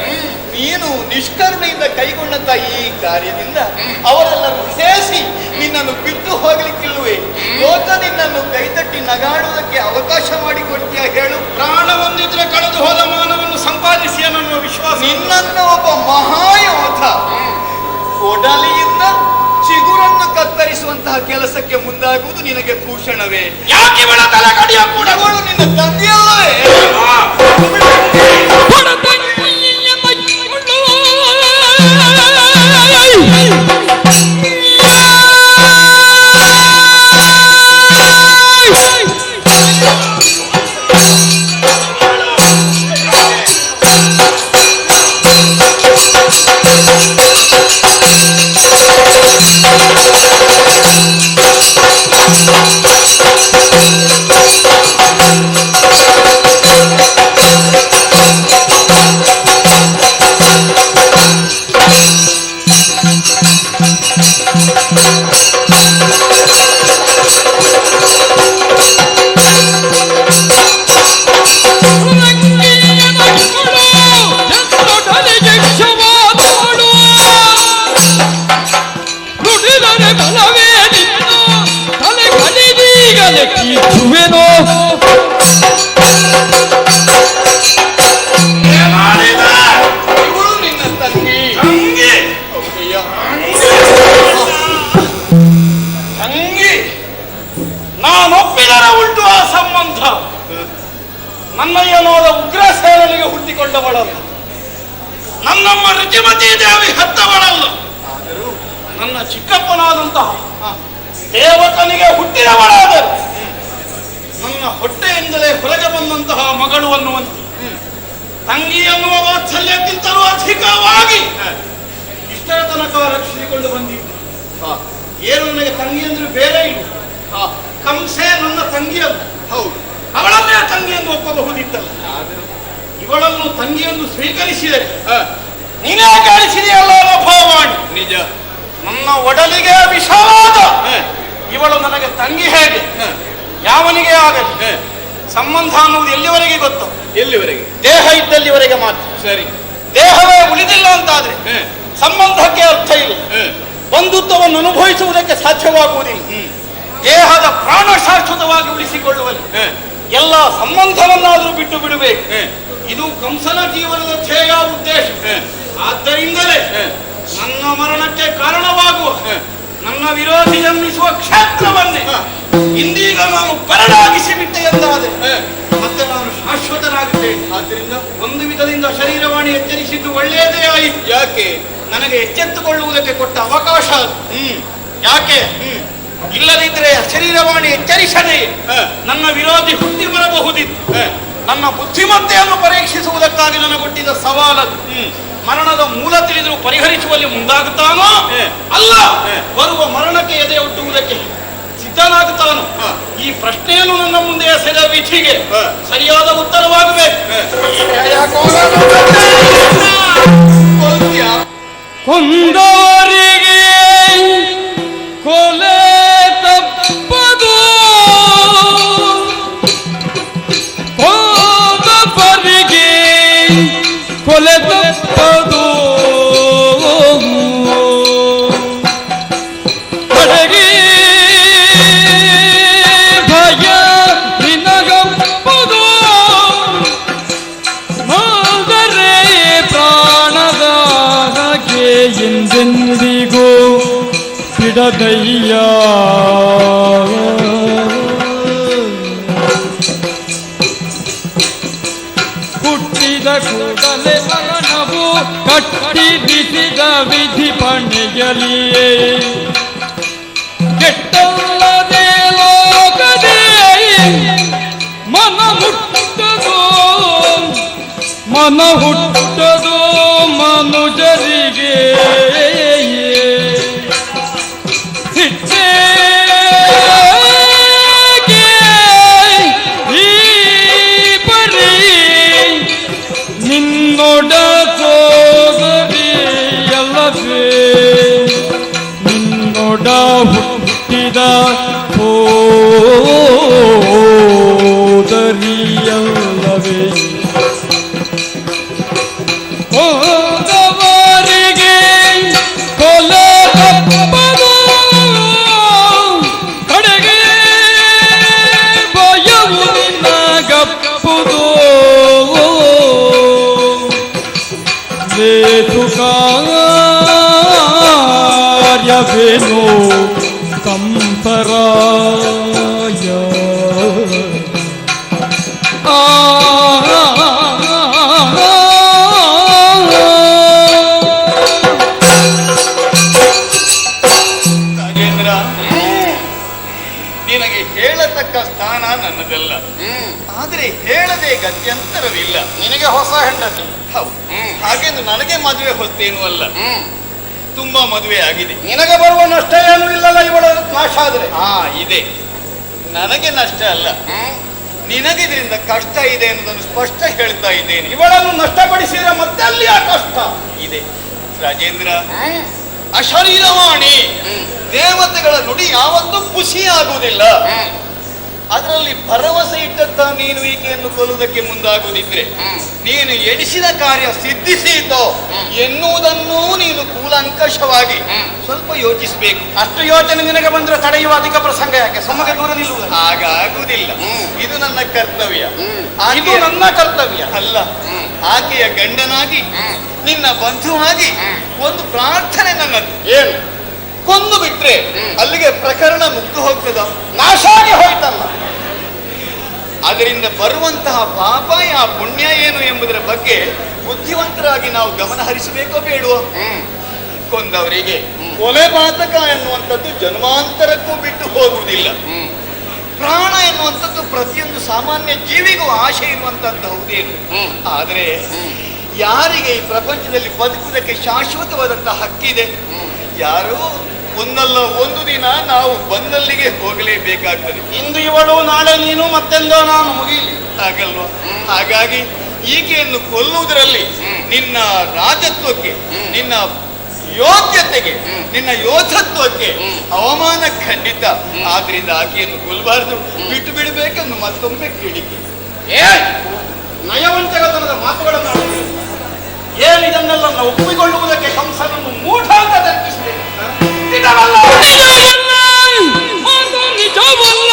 ನೀನು ನಿಷ್ಕರುಣೆಯಿಂದ ಕೈಗೊಂಡಂತ ಈ ಕಾರ್ಯದಿಂದ ಅವರೆಲ್ಲರೂ ಹೇಸಿ ನಿನ್ನನ್ನು ಬಿಟ್ಟು ಹೋಗಲಿಕ್ಕಿಲ್ಲವೇ? ಲೋಕ ನಿನ್ನನ್ನು ಕೈತಟ್ಟಿ ನಗಾಡುವುದಕ್ಕೆ ಅವಕಾಶ ಮಾಡಿಕೊಡ್ತೀಯ ಹೇಳು? ಪ್ರಾಣ ಹೊಂದಿದ್ರೆ ಕಳೆದು ಹೋದ ಮಾನವನ್ನು ಸಂಪಾದಿಸಿ ಅನ್ನೋ ವಿಶ್ವಾಸ. ನಿನ್ನನ್ನು ಒಬ್ಬ ಮಹಾಯೋಧ ಕೊಡಲಿಯಿಂದ ಚಿಗುರನ್ನು ಕತ್ತರಿಸುವಂತಹ ಕೆಲಸಕ್ಕೆ ಮುಂದಾಗುವುದು ನಿನಗೆ ಭೂಷಣವೇ? ಯಾಕೆ ಇವಳ ತಲೆ ಕಡಿಯ ಕೂಡ ಅವಳು ನಿನ್ನ ತಂದೆಯಲ್ಲವೇ? ನಾನೊಪ್ಪಿದರೆ ಉಂಟು ಆ ಸಂಬಂಧ. ನನ್ನಯ್ಯನೋದ ಉಗ್ರ ಸೇವನಿಗೆ ಹುಟ್ಟಿಕೊಂಡವಳಲ್ಲ, ನನ್ನಮ್ಮ ರುಚಿಮತಿ ದೇವಿ ಹೆತ್ತವಳಲ್ಲ, ನನ್ನ ಚಿಕ್ಕಪ್ಪನಾದಂತಹ ದೇವಕನಿಗೆ ಹುಟ್ಟಿದವಳಾದರು. ನನ್ನ ಹೊಟ್ಟೆಯಿಂದಲೇ ಹೊರಗೆ ಬಂದಂತಹ ಮಗಳು ಅನ್ನುವಂತೆ ತಂಗಿ ಎನ್ನುವ ವಾತ್ಸಲ್ಯಕ್ಕಿಂತಲೂ ಅಧಿಕವಾಗಿ ಇಷ್ಟರ ತನಕ ರಕ್ಷಿಸಿಕೊಂಡು ಬಂದಿದ್ದೆ. ಏನು ನನಗೆ ತಂಗಿ ಅಂದ್ರೆ ಬೇರೆ ಇಲ್ಲ. ಕಂಸೆ ನನ್ನ ತಂಗಿಯಲ್ಲ, ಹೌದು, ಅವಳನ್ನೇ ತಂಗಿ ಎಂದು ಒಪ್ಪಬಹುದಿತ್ತಲ್ಲ. ಇವಳನ್ನು ತಂಗಿಯೆಂದು ಸ್ವೀಕರಿಸಿದರೆ ನೀನೇ ಗಳಿಸಿದೆಯಲ್ಲ ನಭೋವಾಣಿ. ನಿಜ. ನನ್ನ ಒಡಲಿಗೆ ವಿಷವಾದ ಇವಳು ನನಗೆ ತಂಗಿ ಹೇಗೆ? ಯಾವನಿಗೆ ಆಗಲಿ. ಸಂಬಂಧ ಅನ್ನುವುದು ಎಲ್ಲಿವರೆಗೆ ಗೊತ್ತು? ಎಲ್ಲಿವರೆಗೆ? ದೇಹ ಇದ್ದಲ್ಲಿವರೆಗೆ ಮಾತ್ರ. ಸರಿ. ದೇಹವೇ ಉಳಿದಿಲ್ಲ ಅಂತಾದ್ರೆ ಸಂಬಂಧಕ್ಕೆ ಅರ್ಥ ಇಲ್ಲ, ಬಂಧುತ್ವವನ್ನು ಅನುಭವಿಸುವುದಕ್ಕೆ ಸಾಧ್ಯವಾಗುವುದಿಲ್ಲ. ದೇಹದ ಪ್ರಾಣ ಶಾಶ್ವತವಾಗಿ ಉಳಿಸಿಕೊಳ್ಳುವಲ್ಲಿ ಎಲ್ಲ ಸಂಬಂಧವನ್ನಾದರೂ ಬಿಟ್ಟು ಬಿಡಬೇಕು. ಇದು ಕಂಸನ ಜೀವನದ ಧ್ಯೇಯ ಉದ್ದೇಶ. ಆದ್ದರಿಂದಲೇ ನನ್ನ ಮರಣಕ್ಕೆ ಕಾರಣವಾಗುವ ನನ್ನ ವಿರೋಧಿ ಜನ್ಮಿಸುವ ಕ್ಷೇತ್ರವನ್ನೇ ಇಂದೀಗ ನಾನು ಬರಡಾಗಿಸಿ ಬಿಟ್ಟೆ ಎಂದಾದರೆ ಮತ್ತೆ ನಾನು ಶಾಶ್ವತನಾಗುತ್ತೇನೆ. ಆದ್ದರಿಂದ ಒಂದು ವಿಧದಿಂದ ಶರೀರವಾಣಿ ಎಚ್ಚರಿಸಿದ್ದು ಒಳ್ಳೆಯದೇ ಆಯಿತು. ಯಾಕೆ? ನನಗೆ ಎಚ್ಚೆತ್ತುಕೊಳ್ಳುವುದಕ್ಕೆ ಕೊಟ್ಟ ಅವಕಾಶ. ಯಾಕೆ? ಇಲ್ಲದಿದ್ದರೆ ಶರೀರವಾಣಿ ಎಚ್ಚರಿಸದೆ ನನ್ನ ವಿರೋಧಿ ಹುಟ್ಟಿ ಬರಬಹುದಿತ್ತು. ನನ್ನ ಬುದ್ಧಿಮತ್ತೆಯನ್ನು ಪರೀಕ್ಷಿಸುವುದಕ್ಕಾಗಿ ನನಗೊಟ್ಟಿದ್ದ ಸವಾಲದು. ಮರಣದ ಮೂಲ ತಿಳಿದರೂ ಪರಿಹರಿಸುವಲ್ಲಿ ಮುಂದಾಗುತ್ತಾನೋ ಅಲ್ಲ ಬರುವ ಮರಣಕ್ಕೆ ಎದೆ ಒಡ್ಡುವುದಕ್ಕೆ ಸಿದ್ಧನಾಗುತ್ತಾನೋ, ಈ ಪ್ರಶ್ನೆಯನ್ನು ನನ್ನ ಮುಂದೆ ಎಸೆದ ವಿಧಿಗೆ ಸರಿಯಾದ ಉತ್ತರವಾಗಬೇಕು. ಕೊಂದವರಿಗೆ ಕೊಲೆ ತಪ್ಪದು, ಕೊಂದವರಿಗೆ ಕೊಲೆ ತಪ್ಪದು, ಕಡೆಗೆ ಭಯ ನಿನಗಪ್ಪದು, ಆದರೆ ಪ್ರಾಣದ ಹಾಗೆ ಎಂದೆಂದಿಗೂ ಬಿಡದಯ್ಯ. ಹುಟ್ಟಿದ ಕೂಡಲೇ ಮರಣವು ಕಟ್ಟಿ ಬಿಸಿದ ವಿಧಿ ಪಣೆಯಲಿಯೇ, ಕೆಟ್ಟಲ್ಲದೆ ಲೋಕದೇ ಮನ ಹುಟ್ಟದು, ಮನ ಹುಟ್ಟದು ಮನುಜರಿಗೆ. ಇಲ್ಲವೇನೋ ಕಂಪರಾಯ ರಾಜೇಂದ್ರ, ನಿನಗೆ ಹೇಳತಕ್ಕ ಸ್ಥಾನ ನನ್ನದಲ್ಲ. ಆದರೆ ಹೇಳದೆ ಗತ್ಯಂತರವಿಲ್ಲ. ನಿನಗೆ ಹೊಸ ಹೆಂಡತಿ. ಹೌದು, ಹಾಗೆಂದು ನನಗೆ ಮದುವೆ ಹೊತ್ತೇನು ಅಲ್ಲ. ತುಂಬಾ ಮದುವೆ ಆಗಿದೆ. ನಿನಗೆ ಬರುವ ನಷ್ಟ ಏನು ಇಲ್ಲಲ್ಲ ಇವಳ ನಾಶ ಆದ್ರೆ. ಇದೆ. ನನಗೆ ನಷ್ಟ ಅಲ್ಲ, ನಿನಗೆ ಇದರಿಂದ ಕಷ್ಟ ಇದೆ ಅನ್ನೋದನ್ನು ಸ್ಪಷ್ಟ ಹೇಳ್ತಾ ಇದ್ದೇನೆ. ಇವಳನ್ನು ನಷ್ಟಪಡಿಸಿದ್ರೆ ಮತ್ತೆ ಅಲ್ಲಿ ಆ ಕಷ್ಟ ಇದೆ. ರಾಜೇಂದ್ರ, ಅಶರೀರವಾಣಿ ದೇವತೆಗಳ ನುಡಿ ಯಾವತ್ತೂ ಖುಷಿಯಾಗುವುದಿಲ್ಲ. ಅದರಲ್ಲಿ ಭರವಸೆ ಇಟ್ಟಂತ ನೀನು ಈಕೆಯನ್ನು ಕೊಲ್ಲುವುದಕ್ಕೆ ಮುಂದಾಗುವುದಿದ್ರೆ ನೀನು ಎಣಿಸಿದ ಕಾರ್ಯ ಸಿದ್ಧಿಸೀತೋ ಎನ್ನುವುದನ್ನು ನೀನು ಕೂಲಂಕಷವಾಗಿ ಸ್ವಲ್ಪ ಯೋಚಿಸಬೇಕು. ಅಷ್ಟು ಯೋಚನೆ ನಿನಗೆ ಬಂದ್ರೆ ತಡೆಯುವ ಅಧಿಕ ಪ್ರಸಂಗ ಯಾಕೆ? ಸಮಗೆ ದೂರ ನಿಲ್ಲುವುದು ಹಾಗಾಗುವುದಿಲ್ಲ. ಇದು ನನ್ನ ಕರ್ತವ್ಯ. ಇದು ನನ್ನ ಕರ್ತವ್ಯ ಅಲ್ಲ, ಆಕೆಯ ಗಂಡನಾಗಿ ನಿನ್ನ ಬಂಧುವಾಗಿ ಒಂದು ಪ್ರಾರ್ಥನೆ ನನ್ನದು. ಏನು? ಕೊಂದು ಬಿಟ್ರೆ ಅಲ್ಲಿಗೆ ಪ್ರಕರಣ ಮುಗ್ದು ಹೋಗ್ತದ? ನಾಶ ಆಗಿ ಹೋಯ್ತಲ್ಲ. ಅದರಿಂದ ಬರುವಂತಹ ಪಾಪ ಆ ಪುಣ್ಯ ಏನು ಎಂಬುದರ ಬಗ್ಗೆ ಬುದ್ಧಿವಂತರಾಗಿ ನಾವು ಗಮನ ಹರಿಸಬೇಕೋ ಬೇಡುವ? ಕೊಂದವರಿಗೆ ಕೊಲೆ ಪಾತಕ ಎನ್ನುವಂಥದ್ದು ಜನ್ಮಾಂತರಕ್ಕೂ ಬಿಟ್ಟು ಹೋಗುವುದಿಲ್ಲ. ಪ್ರಾಣ ಎನ್ನುವಂಥದ್ದು ಪ್ರತಿಯೊಂದು ಸಾಮಾನ್ಯ ಜೀವಿಗೂ ಆಶೆ ಇರುವಂತಹದ್ದೇನು. ಆದರೆ ಯಾರಿಗೆ ಈ ಪ್ರಪಂಚದಲ್ಲಿ ಬದುಕುವುದಕ್ಕೆ ಶಾಶ್ವತವಾದಂತಹ ಹಕ್ಕಿದೆ? ಯಾರೋ ಒಂದಲ್ಲ ಒಂದು ದಿನ ನಾವು ಬಂದಲ್ಲಿಗೆ ಹೋಗಲೇಬೇಕಾಗ್ತದೆ. ಇಂದು ಇವಳು, ನಾಳೆ ನೀನು, ಮತ್ತೆಂದೋ ನಾನು, ಮುಗಿಲಿ ಆಗಲ್ವಾ? ಹಾಗಾಗಿ ಈಕೆಯನ್ನು ಕೊಲ್ಲುವುದರಲ್ಲಿ ನಿನ್ನ ರಾಜತ್ವಕ್ಕೆ, ನಿನ್ನ ಯೋಗ್ಯತೆಗೆ, ನಿನ್ನ ಯೋಧತ್ವಕ್ಕೆ ಅವಮಾನ ಖಂಡಿತ. ಆದ್ರಿಂದ ಆಕೆಯನ್ನು ಕೊಲ್ಲಬಾರದು, ಬಿಟ್ಟು ಬಿಡಬೇಕೆಂದು ಮತ್ತೊಮ್ಮೆ ಕೇಳಿಕೆ. ನಯವಂಚಕತನದ ಮಾತುಗಳನ್ನು ಆಡುವುದು ಏನಿದನ್ನೆಲ್ಲ ನಾವು ಒಪ್ಪಿಕೊಳ್ಳುವುದಕ್ಕೆ ಕಂಸನನ್ನು ಮೂಢ ಅಂತ ತರ್ಕಿಸಿದೆ. ನಿಜವಲ್ಲ, ಅದು ನಿಜವಲ್ಲ.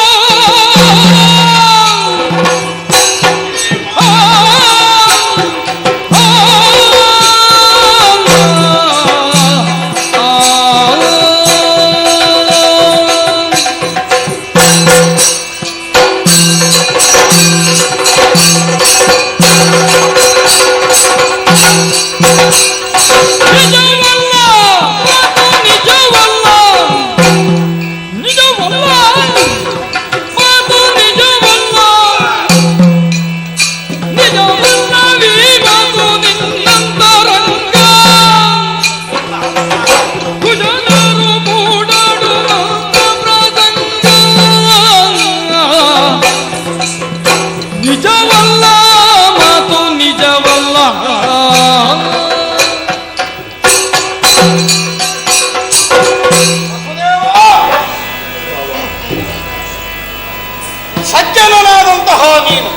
ಸಜ್ಜನನಾದಂತಹ ನೀನು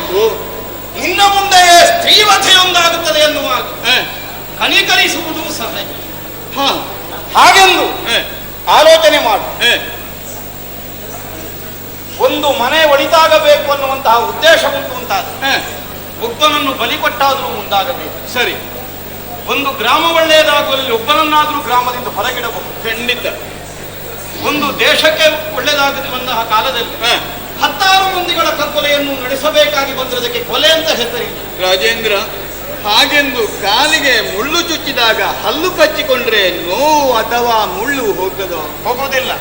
ಇನ್ನ ಮುಂದೆ ಸ್ತ್ರೀವಧೆಯೊಂದಾಗುತ್ತದೆ ಎನ್ನುವಾಗ ಕನಿಕರಿಸುವುದು ಸಹಜ. ಹಾಗೆಂದು ಆಲೋಚನೆ ಮಾಡು. ಒಂದು ಮನೆ ಒಳಿತಾಗಬೇಕು ಅನ್ನುವಂತಹ ಉದ್ದೇಶ ಉಂಟು ಅಂತಾದ್ರೆ ಒಬ್ಬನನ್ನು ಬಲಿ ಕೊಟ್ಟಾದರೂ ಮುಂದಾಗಬೇಕು. ಸರಿ, ಒಂದು ಗ್ರಾಮ ಒಳ್ಳೆಯದಾಗುವಲ್ಲಿ ಒಬ್ಬನನ್ನಾದರೂ ಗ್ರಾಮದಿಂದ ಹೊರಗಿಡಬಹುದು. ಖಂಡಿತ. ಒಂದು ದೇಶಕ್ಕೆ ಒಳ್ಳೆಯದಾಗುವಂತಹ ಕಾಲದಲ್ಲಿ 10 ಮಂದಿಗಳ ಕತ್ತಲೆಯನ್ನು ನಡೆಸಬೇಕಾಗಿ ಬಂದಿರೋದಕ್ಕೆ ಕೊಲೆ ಅಂತ ಹೆಸರಿಲ್ಲ. ರಾಜೇಂದ್ರ, ಹಾಗೆಂದು ಕಾಲಿಗೆ ಮುಳ್ಳು ಚುಚ್ಚಿದಾಗ ಹಲ್ಲು ಕಚ್ಚಿಕೊಂಡ್ರೆ ನೋವು ಅಥವಾ ಮುಳ್ಳು ಹೋಗುವುದಿಲ್ಲ.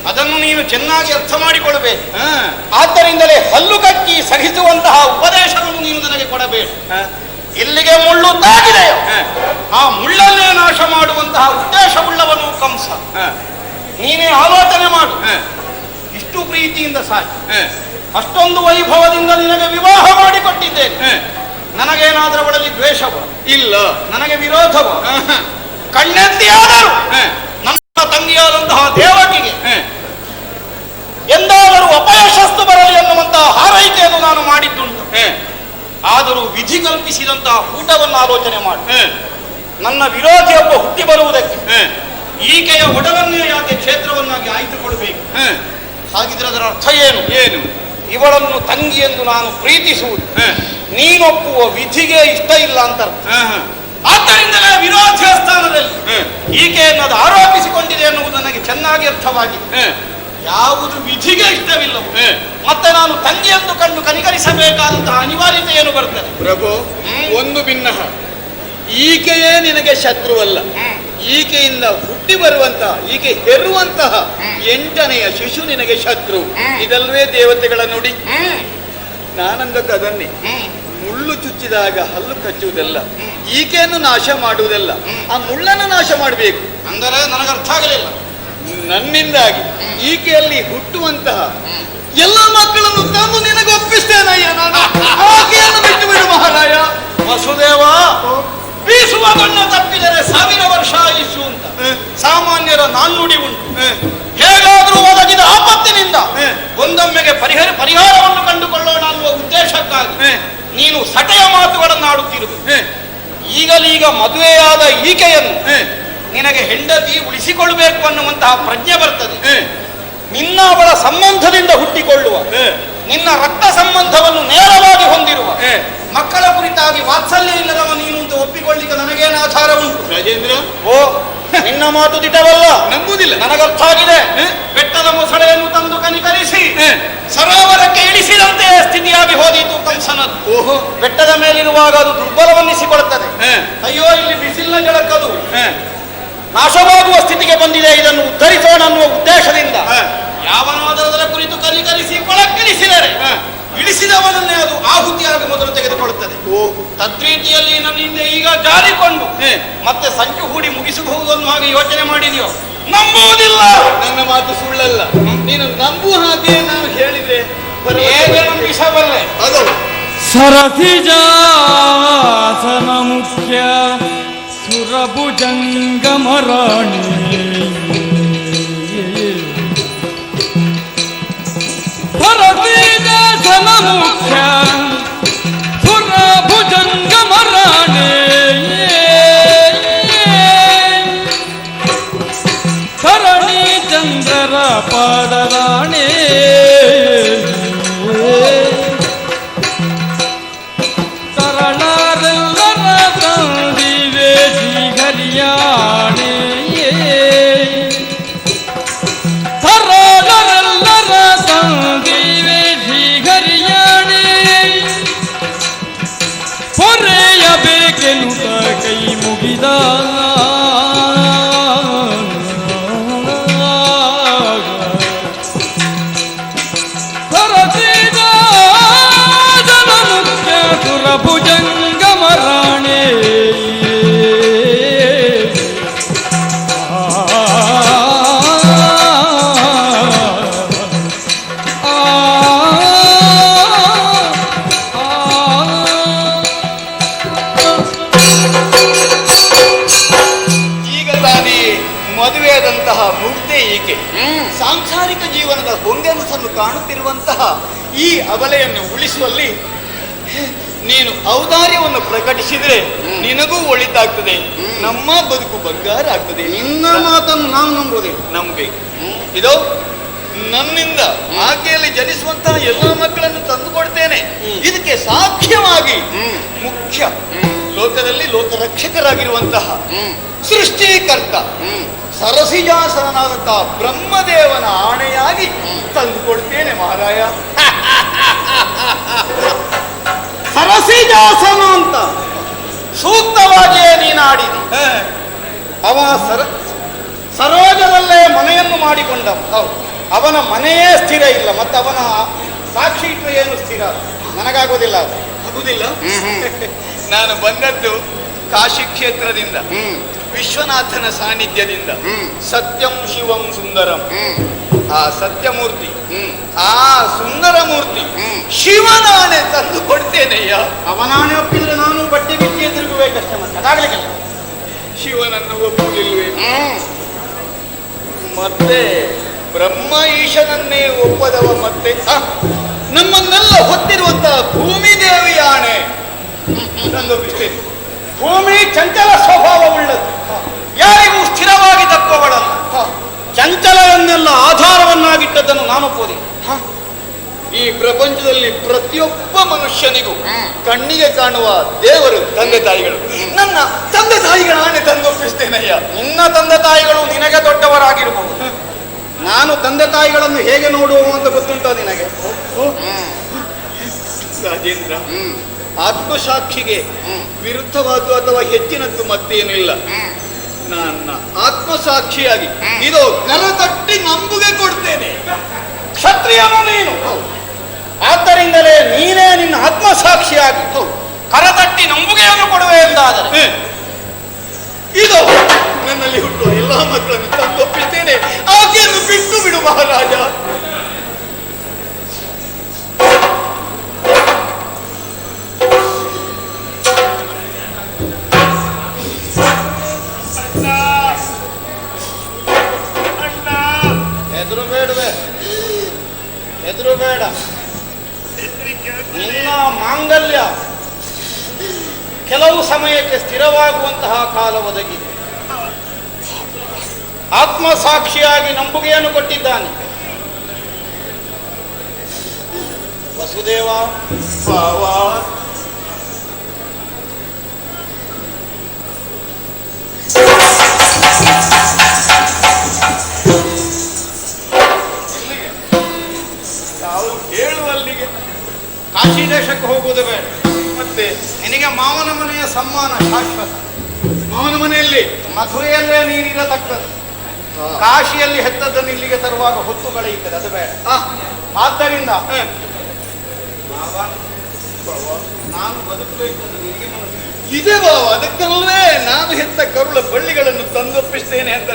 ಅದನ್ನು ನೀನು ಚೆನ್ನಾಗಿ ಅರ್ಥ ಮಾಡಿಕೊಳ್ಳಬೇಕು. ಆದ್ದರಿಂದಲೇ ಹಲ್ಲು ಕಚ್ಚಿ ಸಹಿಸುವಂತಹ ಉಪದೇಶವನ್ನು ನೀನು ನನಗೆ ಕೊಡಬೇಕು. ಇಲ್ಲಿಗೆ ಮುಳ್ಳು ತಾಗಿದೆಯೋ ಆ ಮುಳ್ಳನ್ನೇ ನಾಶ ಮಾಡುವಂತಹ ಉದ್ದೇಶವುಳ್ಳವನು ಕಂಸ. ನೀನೇ ಆಲೋಚನೆ ಮಾಡು. ಇಷ್ಟು ಪ್ರೀತಿಯಿಂದ ಸಾಕು, ಅಷ್ಟೊಂದು ವೈಭವದಿಂದ ನಿನಗೆ ವಿವಾಹ ಮಾಡಿಕೊಟ್ಟಿದ್ದೇನೆ. ನನಗೇನಾದರೂ ಅವಳಲ್ಲಿ ದ್ವೇಷವ ಇಲ್ಲ, ನನಗೆ ವಿರೋಧವ ಕಣ್ಣೆತ್ತಿಯಾದರೂ ನನ್ನ ತಂಗಿಯಾದಂತಹ ದೇವಕಿಗೆ ಎಂದಾದರೂ ಅಪಯಶಸ್ತು ಬರಲಿ ಎನ್ನುವಂತಹ ಹಾರೈಕೆಯನ್ನು ನಾನು ಮಾಡಿದ್ದುಂಟು. ಆದರೂ ವಿಧಿ ಕಲ್ಪಿಸಿದಂತಹ ಕೂಟವನ್ನು ಆಲೋಚನೆ ಮಾಡಿ ನನ್ನ ವಿರೋಧಿಯೊಬ್ಬ ಹುಟ್ಟಿ ಬರುವುದಕ್ಕೆ ಈಕೆಯ ಒಡಲನ್ನೇ ಯಾಕೆ ಕ್ಷೇತ್ರವನ್ನಾಗಿ ಆಯ್ದುಕೊಳ್ಬೇಕು? ಹಾಗಿದ್ರೆ ಅದರ ಅರ್ಥ ಏನು? ಇವಳನ್ನು ತಂಗಿ ಎಂದು ನಾನು ಪ್ರೀತಿಸುವುದು ನೀನೊಪ್ಪುವ ವಿಧಿಗೆ ಇಷ್ಟ ಇಲ್ಲ ಅಂತ. ಆದ್ದರಿಂದಲೇ ವಿರೋಧಿಯ ಸ್ಥಾನದಲ್ಲಿ ಈಕೆ ಅನ್ನೋದು ಆರೋಪಿಸಿಕೊಂಡಿದೆ ಎನ್ನುವುದು ನನಗೆ ಚೆನ್ನಾಗಿ ಅರ್ಥವಾಗಿದೆ. ಯಾವುದು ವಿಧಿಗೆ ಇಷ್ಟವಿಲ್ಲವೋ ಮತ್ತೆ ನಾನು ತಂಗಿಯನ್ನು ಕಂಡು ಕನಿಕರಿಸಬೇಕಾದಂತಹ ಅನಿವಾರ್ಯತೆ ಏನು ಬರ್ತದೆ? ಪ್ರಭು, ಒಂದು ಭಿನ್ನ, ಈಕೆಯೇ ನಿನಗೆ ಶತ್ರುವಲ್ಲ. ಈಕೆಯಿಂದ ಹುಟ್ಟಿ ಬರುವಂತಹ, ಈಕೆ ಹೆರುವಂತಹ 8ನೆಯ ಶಿಶು ನಿನಗೆ ಶತ್ರು. ಇದಲ್ವೇ ದೇವತೆಗಳ ನುಡಿ. ನಾನಂದಕ್ಕದನ್ನೇ, ಮುಳ್ಳು ಚುಚ್ಚಿದಾಗ ಹಲ್ಲು ಕಚ್ಚುವುದಲ್ಲ, ಈಕೆಯನ್ನು ನಾಶ ಮಾಡುವುದಲ್ಲ, ಆ ಮುಳ್ಳನ್ನು ನಾಶ ಮಾಡಬೇಕು. ಅಂದರೆ ನನಗರ್ಥ ಆಗಲಿಲ್ಲ. ನನ್ನಿಂದಾಗಿ ಈಕೆಯಲ್ಲಿ ಹುಟ್ಟುವಂತಹ ಎಲ್ಲ ಮಕ್ಕಳನ್ನು ತಂದು ನಿನಗೆ ಒಪ್ಪಿಸ್ತೇನಯ್ಯ. ನಾನು ಆಕೆಯನ್ನು ಬಿಟ್ಟು ಬಿಡು ಮಹಾರಾಯ. ವಸುದೇವ, ಬೀಸುವ ಬಣ್ಣ ತಪ್ಪಿದರೆ 1000 ವರ್ಷ ಆಯುಷು ಅಂತ ಸಾಮಾನ್ಯರ ನಾಣ್ಣುಡಿ ಉಂಟು. ಹೇಗಾದರೂ ಒದಗಿದ ಆಪತ್ತಿನಿಂದ ಒಂದೊಮ್ಮೆಗೆ ಪರಿಹಾರವನ್ನು ಕಂಡುಕೊಳ್ಳೋಣ ಅನ್ನುವ ಉದ್ದೇಶಕ್ಕಾಗಿ ನೀನು ಸಟೆಯ ಮಾತುಗಳನ್ನು ಆಡುತ್ತಿರುವುದು. ಈಗಲೀಗ ಮದುವೆಯಾದ ಈಕೆಯನ್ನು ನಿನಗೆ ಹೆಂಡತಿ ಉಳಿಸಿಕೊಳ್ಳಬೇಕು ಅನ್ನುವಂತಹ ಪ್ರಜ್ಞೆ ಬರ್ತದೆ. ನಿನ್ನ ಅವಳ ಸಂಬಂಧದಿಂದ ಹುಟ್ಟಿಕೊಳ್ಳುವ, ನಿನ್ನ ರಕ್ತ ಸಂಬಂಧವನ್ನು ನೇರವಾಗಿ ಹೊಂದಿರುವ ಮಕ್ಕಳ ಕುರಿತಾಗಿ ವಾತ್ಸಲ್ಯ ಇಲ್ಲದವ ನೀನು ಅಂತ ಒಪ್ಪಿಕೊಳ್ಳಿಕ್ಕೆ ನನಗೇನು ಆಧಾರ ಉಂಟು? ರಾಜೇಂದ್ರ, ಓ, ನಿನ್ನ ಮಾತು ದಿಟವಲ್ಲ, ನಂಬುವುದಿಲ್ಲ. ನನಗರ್ಥ ಆಗಿದೆ. ಬೆಟ್ಟದ ಮೊಸಳೆಯನ್ನು ತಂದು ಕನಿಕರಿಸಿ ಸರೋವರಕ್ಕೆ ಇಳಿಸಿದಂತೆ ಸ್ಥಿತಿಯಾಗಿ ಹೋದೀತು ಕಂಸನದು. ಓಹೋ, ಬೆಟ್ಟದ ಮೇಲಿರುವಾಗ ಅದು ದುರ್ಬಲವನ್ನಿಸಿಕೊಳ್ಳುತ್ತದೆ. ಅಯ್ಯೋ, ಇಲ್ಲಿ ಬಿಸಿಲಿನ ಜಳಕದು ನಾಶವಾಗುವ ಸ್ಥಿತಿಗೆ ಬಂದಿದೆ, ಇದನ್ನು ಉದ್ಧರಿಸೋಣ ಅನ್ನುವ ಉದ್ದೇಶದಿಂದ ಯಾವನಾದರೂ ಅದರ ಕುರಿತು ಕನಿಕರಿಸಿ ಕೊಳಕ್ಕಿಳಿಸಿದರೆ ಇಳಿಸಿದವನನ್ನೇ ಅದು ಆಹುತಿಯಾಗಿ ಮೊದಲು ತೆಗೆದುಕೊಳ್ಳುತ್ತದೆ. ತದ್ರೀತಿಯಲ್ಲಿ ನನ್ನಿಂದ ಈಗ ಜಾರಿಕೊಂಡು ಮತ್ತೆ ಸಂಚು ಹೂಡಿ ಮುಗಿಸಬಹುದು ಅನ್ನೋ ಹಾಗೆ ಯೋಚನೆ ಮಾಡಿದೆಯೋ? ನಂಬುವುದಿಲ್ಲ. ನನ್ನ ಮಾತು ಸುಳ್ಳಲ್ಲ. ನೀನು ನಂಬುವ ಹಾಗೆ ನಾನು ಹೇಳಿದೆ ಹೇಗೆ ನಂಬಿಸಬಲ್ಲೆ? ಅದು ಸರಸಿಜಾಸನ ಮುಖ್ಯ ಸುರಭುಜಂಗಮರಾಣಿ ಸರಸಿಜಾಸನ ಮುಖ್ಯ ಸುರಭುಜಂಗಮರಾಣಿ ಧರಣಿ ಚಂದ್ರರ ಪಾದರಾಣಿ ಕೈ ಮುಗಿದ ಸರಸಿದ ಜನ ಮುಖ್ಯ ಸುರಭುಜಂಗಮರಾಣೆ ಮದುವೆಯಾದಂತಹ ಮುಗ್ಧೆ ಈಕೆ. ಸಾಂಸಾರಿಕ ಜೀವನದ ಹೊಂಗೆನಸನ್ನು ಕಾಣುತ್ತಿರುವಂತಹ ಈ ಅಬಲೆಯನ್ನು ಉಳಿಸುವಲ್ಲಿ ನೀನು ಔದಾರ್ಯವನ್ನು ಪ್ರಕಟಿಸಿದ್ರೆ ನಿನಗೂ ಒಳಿತಾಗ್ತದೆ, ನಮ್ಮ ಬದುಕು ಬಂಗಾರ ಆಗ್ತದೆ. ನಿನ್ನ ಮಾತನ್ನು ನಾನು ನಂಬುವುದೇ? ನಂಬಬೇಕು. ಇದು ನನ್ನಿಂದ ಆಕೆಯಲ್ಲಿ ಜನಿಸುವಂತಹ ಎಲ್ಲ ಮಕ್ಕಳನ್ನು ತಂದುಕೊಡ್ತೇನೆ. ಇದಕ್ಕೆ ಸಾಧ್ಯವಾಗಿ ಮುಖ್ಯ ಲೋಕದಲ್ಲಿ ಲೋಕರಕ್ಷಕರಾಗಿರುವಂತಹ ಸೃಷ್ಟಿಕರ್ತ ಸರಸಿಜಾಸನಾದಂತಹ ಬ್ರಹ್ಮದೇವನ ಆಣೆಯಾಗಿ ತಂದುಕೊಡ್ತೇನೆ ಮಹಾರಾಯ. ಸರಸಿಜಾಸನ ಅಂತ ಸೂಕ್ತವಾಗಿಯೇ ನೀನಾಡಿದಿ. ಅವ ಸರೋಜದಲ್ಲೇ ಮನೆಯನ್ನು ಮಾಡಿಕೊಂಡವ. ಅವನ ಮನೆಯೇ ಸ್ಥಿರ ಇಲ್ಲ, ಮತ್ತು ಅವನ ಸಾಕ್ಷಿತ್ವ ಏನು ಸ್ಥಿರ ನನಗಾಗೋದಿಲ್ಲ. ಅದು ಆಗುದಿಲ್ಲ. ನಾನು ಬಂದದ್ದು ಕಾಶಿ ಕ್ಷೇತ್ರದಿಂದ, ವಿಶ್ವನಾಥನ ಸಾನ್ನಿಧ್ಯದಿಂದ. ಸತ್ಯಂ ಶಿವಂ ಸುಂದರಂ, ಆ ಸತ್ಯಮೂರ್ತಿ, ಆ ಸುಂದರ ಮೂರ್ತಿ ಶಿವನಾಣೆ ತಂದು ಕೊಡ್ತೇನೆಯ್ಯ. ಅವನಾಣೆ ಒಪ್ಪಿದ್ರೆ ನಾನು ಬಟ್ಟೆ ಬಿಚ್ಚಿ ತಿರುಗಬೇಕಷ್ಟೇ, ಮತ್ತೆ ಅದಾಗಲಿಕ್ಕಿಲ್ಲ. ಶಿವನನ್ನು ಒಪ್ಪುವುದಿಲ್ವೇ? ಮತ್ತೆ ಬ್ರಹ್ಮ ಈಶನನ್ನೇ ಒಪ್ಪದವ ಮತ್ತೆ ನಮ್ಮನ್ನೆಲ್ಲ ಹೊತ್ತಿರುವಂತಹ ಭೂಮಿ ದೇವಿ ಆಣೆ ತಂದೊಪ್ಪಿಸ್ತೇನೆ. ಭೂಮಿ ಚಂಚಲ ಸ್ವಭಾವವುಳ್ಳದು, ಯಾರಿಗೂ ಸ್ಥಿರವಾಗಿ ತಪ್ಪುವಳಲ್ಲ. ಚಂಚಲವನ್ನೆಲ್ಲ ಆಧಾರವನ್ನಾಗಿಟ್ಟದ್ದನ್ನು ನಾನು ಒಪ್ಪುವುದೇ. ಈ ಈ ಪ್ರಪಂಚದಲ್ಲಿ ಪ್ರತಿಯೊಬ್ಬ ಮನುಷ್ಯನಿಗೂ ಕಣ್ಣಿಗೆ ಕಾಣುವ ದೇವರು ತಂದೆ ತಾಯಿಗಳು. ನನ್ನ ತಂದೆ ತಾಯಿಗಳಾನೆ ತಂದೊಪ್ಪಿಸ್ತೇನಯ್ಯ. ನಿನ್ನ ತಂದೆ ತಾಯಿಗಳು ನಿನಗೆ ದೊಡ್ಡವರಾಗಿರಬಹುದು. ನಾನು ತಂದೆ ತಾಯಿಗಳನ್ನು ಹೇಗೆ ನೋಡುವ ಅಂತ ಗೊತ್ತುಂಟ ನಿನಗೆ? ರಾಜೇಂದ್ರ, ಆತ್ಮಸಾಕ್ಷಿಗೆ ವಿರುದ್ಧವಾದ್ದು ಅಥವಾ ಹೆಚ್ಚಿನದ್ದು ಮತ್ತೇನು ಇಲ್ಲ. ನನ್ನ ಆತ್ಮಸಾಕ್ಷಿಯಾಗಿ ಇದು ಕರತಟ್ಟಿ ನಂಬುಗೆ ಕೊಡ್ತೇನೆ. ಕ್ಷತ್ರಿಯನು ನೀನು, ಆದ್ದರಿಂದಲೇ ನೀನೇ ನಿನ್ನ ಆತ್ಮಸಾಕ್ಷಿಯಾಗಿ ಕರತಟ್ಟಿ ನಂಬುಗೆಯನ್ನು ಕೊಡುವೆ ಎಂದಾದರೆ ಇದು ನನ್ನಲ್ಲಿ ಹುಟ್ಟುವ ಎಲ್ಲಾ ಮಕ್ಕಳನ್ನು ತಂದೊಪ್ಪಿಸ್ತೇನೆ. ಆಕೆಯನ್ನು ಬಿಟ್ಟು ಬಿಡು ಮಹಾರಾಜ. ಹೆದರು ಬೇಡ. ನಿನ್ನ ಮಾಂಗಲ್ಯ ಕೆಲವು ಸಮಯಕ್ಕೆ ಸ್ಥಿರವಾಗುವಂತಹ ಕಾಲ ಒದಗಿದೆ. ಆತ್ಮಸಾಕ್ಷಿಯಾಗಿ ನಂಬುಗೆಯನ್ನು ಕೊಟ್ಟಿದ್ದಾನೆ. ವಸುದೇವ ಬಾವಾ, ನಾವು ಹೇಳುವಲ್ಲಿಗೆ ಕಾಶಿ ದೇಶಕ್ಕೆ ಹೋಗುವುದು ಬೇಡ. ಮತ್ತೆ ನಿನಗೆ ಮಾವನ ಮನೆಯ ಸಮ್ಮಾನ ಶಾಶ್ವತ. ಮಾವನ ಮನೆಯಲ್ಲಿ ಮಥುರೆಯಲ್ಲೇ ನೀರಿರತಕ್ಕದ್ದು. ಕಾಶಿಯಲ್ಲಿ ಹೆತ್ತದ್ದನ್ನು ಇಲ್ಲಿಗೆ ತರುವಾಗ ಹೊತ್ತು ಕಳೆಯುತ್ತದೆ, ಅದು ಬೇಡ. ಆದ್ದರಿಂದ ನಾನು ಬದುಕಬೇಕು ಅಂತ ನಿನಗೆ ಮನಸ್ಸು ಇದೆ ಬಾವ. ಅದಕ್ಕಲ್ವೇ ನಾನು ಹೆತ್ತ ಕರುಳ ಬಳ್ಳಿಗಳನ್ನು ತಂದೊಪ್ಪಿಸ್ತೇನೆ ಅಂತ.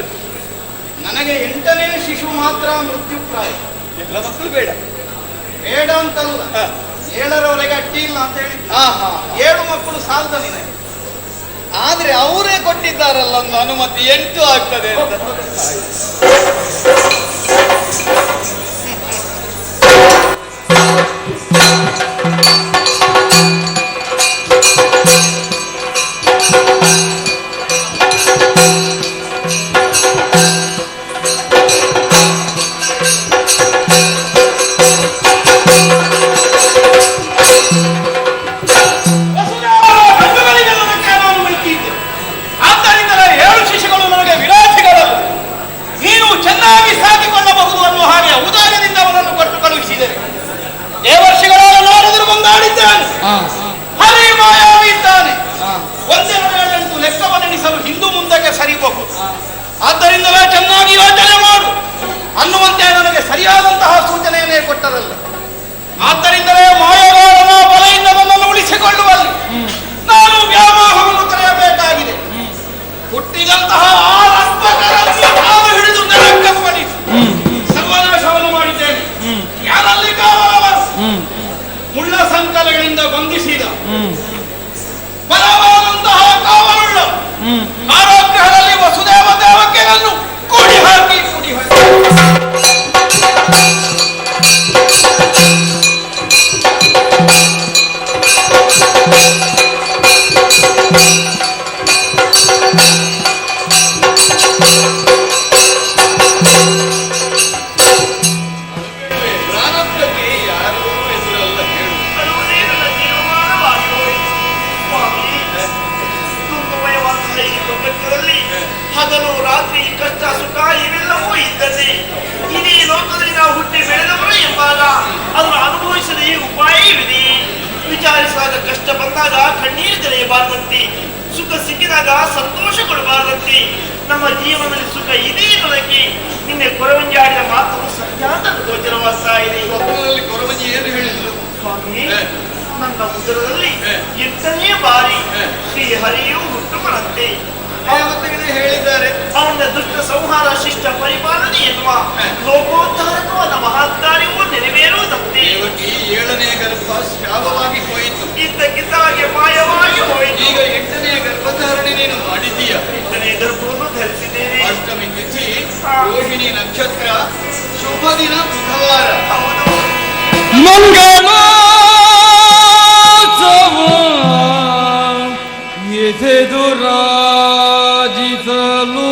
ನನಗೆ 8ನೇ ಶಿಶು ಮಾತ್ರ ಮೃತ್ಯುಪ್ರಾಯ. ಎಲ್ಲ ಮಕ್ಕಳು ಬೇಡ. ಬೇಡ ಅಂತಲ್ಲ, 7ರವರೆಗೆ ಅಡ್ಡಿ ಇಲ್ಲ ಅಂತ ಹೇಳಿ. 7 ಮಕ್ಕಳು ಸಾಲದ ನಿನಗೆ. ಆದ್ರೆ ಅವರೇ ಕೊಟ್ಟಿದ್ದಾರಲ್ಲ ಒಂದು ಅನುಮತಿ, 8 ಆಗ್ತದೆ ಅಂತ. ಆದ್ದರಿಂದಲೇ 7 ಶಿಶುಗಳು ನನಗೆ ವಿರೋಧಿಗಳಲ್ಲ. ನೀನು ಚೆನ್ನಾಗಿ ಸಾಕಿಕೊಳ್ಳಬಹುದು ಅನ್ನುವ ಹಾಗೆ ಉದಾರದಿಂದ ಅವನನ್ನು ಕೊಟ್ಟು ಕಳುಹಿಸಿದರೆ ದೇವರ್ಷಿಗಳಾದ ನಾರದರು ಮುಂದಾಡಿದ್ದಾನೆ. ಹರಿ ಮಾಯಾವಿ ಇದ್ದಾನೆ. 1-2 ಲೆಕ್ಕವನ್ನೆಣಿಸಲು ಹಿಂದೂ ಮುಂದಕ್ಕೆ ಸರಿಬಹುದು. ಆದ್ದರಿಂದಲೇ ಚೆನ್ನಾಗಿ ಯೋಚನೆ ಮಾಡು ಅನ್ನುವಂತೆ ನನಗೆ ಸರಿಯಾದಂತಹ ಸೂಚನೆಯನ್ನೇ ಕೊಟ್ಟರಲ್ಲ. ಆದ್ದರಿಂದಲೇ ಮಾಯಗಾರನ ಬಲೆಯಿಂದ ನನ್ನನ್ನು ಉಳಿಸಿಕೊಳ್ಳುವಲ್ಲಿ ನಾನು ವ್ಯಾಮೋಹವನ್ನು ಕರೆಯಬೇಕಾಗಿದೆ. ಹುಟ್ಟಿದಂತಹ ಆ ರಕ್ತಕರನ್ನು ನಾನು ಹಿಡಿದು ನೆಲಕ್ಕಪ್ಪಳಿಸಿ ಸರ್ವನಾಶವನ್ನು ಮಾಡಿದ್ದೇನೆ. ಯಾರಲ್ಲಿ ಕಾವಲವರು ಮುಳ್ಳ ಸಂಕಲಗಳಿಂದ ಬಂಧಿಸಿದ ಬಲವಾದಂತಹ ಕಾವಲುಳ್ಳ ಕಾರಾಗೃಹದಲ್ಲಿ ವಸುದೇವ ದೇವಕಿಯನ್ನು ಕೂಡಿ ಹಾಕಿ ಪ್ರಾರಬ್ಧಕ್ಕೆ ಯಾರೂ ಎದುರಲ್ಲ ಹೇಳು. ಹಗಲು ರಾತ್ರಿ ಕಷ್ಟ ಸುಖ ಇವೆಲ್ಲವೂ ಇದ್ದರೆ ಇಡೀ ಲೋಕದಲ್ಲಿ ನಾವು ಹುಟ್ಟಿ ಬೆಳೆದವರು ಎಂಬಾಗ ಅದನ್ನು ಅನುಭವಿಸದೆ ಉಪಾಯವಿದೆ. ವಿಚಾರಿಸಿದಾಗ ಕಷ್ಟ ಬಂದಾಗ ಕಣ್ಣೀರು ತೆರೆಯಬಾರದಂತೆ, ಸುಖ ಸಿಕ್ಕಿದಾಗ ಸಂತೋಷ ಕೊಡಬಾರದಂತೆ. ನಮ್ಮ ಜೀವನದಲ್ಲಿ ಸುಖ ಇದೆ ಎನ್ನುವುದಕ್ಕೆ ನಿನ್ನೆ ಕೊರವಂಜಿ ಮಾತು ಸತ್ಯಾಂತ ಗೋಚರವಾಗ್ತಾ ಇದೆ. ಸ್ವಪ್ನದಲ್ಲಿ ಕೊರವಂಜಿ ಏನು ಹೇಳಿದ್ರು? ಸ್ವಾಮಿ, ನನ್ನ ಉದರದಲ್ಲಿ 8ನೇ ಬಾರಿ ಶ್ರೀಹರಿಯು ಹುಟ್ಟುಬರಂತೆ ದೇವತೆಗಳೇ ಹೇಳಿದ್ದಾರೆ. ಅವನ ದುಷ್ಟ ಸಂಹಾರ ಶಿಷ್ಟ ಪರಿಪಾಲನೆ ಎನ್ನುವ ಲೋಕೋದ್ಧಾರಕವಾದ ಮಹತ್ಕಾರ್ಯವೂ ನೆರವೇರುವುದಂತೆ ದೇವಕಿ 7ನೇ ಗರ್ಭ ಶಾಪವಾಗಿ ಹೋಯಿತು. ಇದ್ದಕ್ಕಿದ್ದಾಗೆ ಮಾಯವಾಗಿ ಹೋಯಿತು. ಈಗ 8ನೇ ಗರ್ಭಧಾರಣೆ ನೀನು ಮಾಡಿದೀಯ. 8ನೇ ಗರ್ಭವನ್ನು ಧರಿಸಿದ್ದೇನೆ. ಅಷ್ಟಮಿ ತಿಥಿ, ರೋಹಿಣಿ ನಕ್ಷತ್ರ, ಶುಭ ದಿನ ಬುಧವಾರ. ಅವನು ಮಂಗಲ ಎದುರಾಜಿಸಲು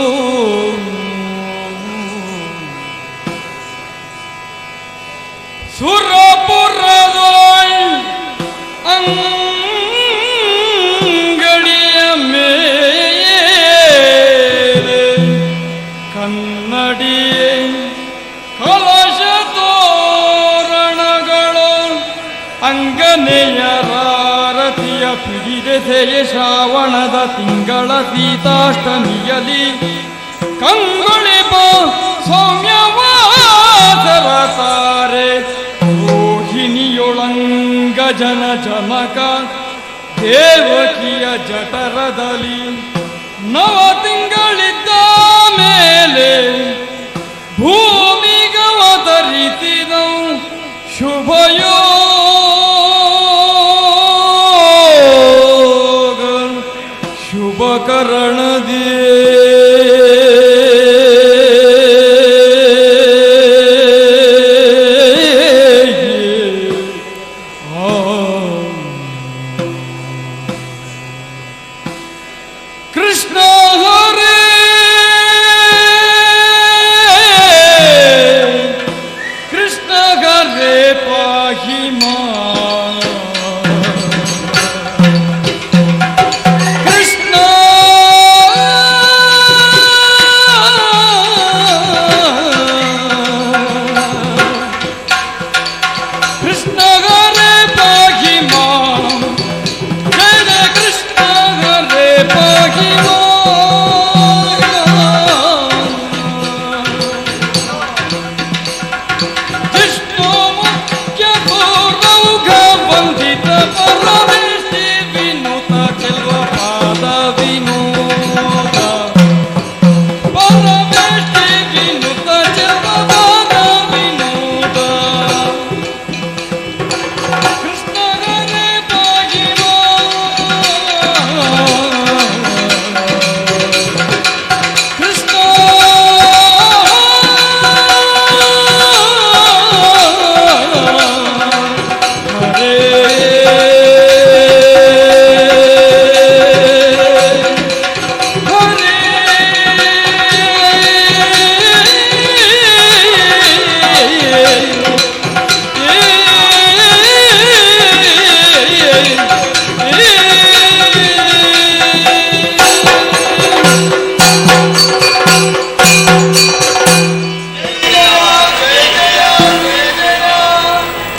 ಮೇಲೆ ಕನ್ನಡಿಯೇ ಕಲಶ ತೋರಣಗಳು ಅಂಗನೆಯ ರಾರತಿಯ ಪಿಡಿದೆಸೆಯ ಶ್ರಾವಣದ ತಿಂಗಳ ಸೀತಾಷ್ಟಮಿಯಲಿ ಕಂಗೊಳಿಪ ಸೌಮ್ಯವಾಸರ ತಾರೆ ರೋಹಿಣಿಯೊಳಂಗ ಜನ ಜನಕ ದೇವಕಿಯ ಜಠರದಲ್ಲಿ ನವ ತಿಂಗಳಿದ್ದ ಮೇಲೆ ಭೂಮಿಗವತರಿಸಿದವು ಶುಭಯೋಗ ಶುಭಕರಣದಿ ಕೃಷ್ಣ ಹರೇ ಕೃಷ್ಣ ಹರೇ ಪಾಹಿ ಮಾಂ ಕೃಷ್ಣ ಕೃಷ್ಣ ಹರೇ ಪಾಹಿ ಮಾಂ ಜಯ ಕೃಷ್ಣ ಹರೇ ಪಾಹಿ ವಿಷ್ಣು ಮುಖ್ಯ ಪೂರ್ವೌಘ ವಂದಿತ ಪರಮೇಷ್ಠಿ ವಿನುತ ಚೆಲ್ವ ಪಾದ ವಿನೋದ ಪರಮೇಷ್ಠಿ ವಿನುತ ಚೆಲ್ವ ಪಾದ ವಿನೋದ ಕೃಷ್ಣ ಹರೇ ಪಾಹಿ ಕೃಷ್ಣ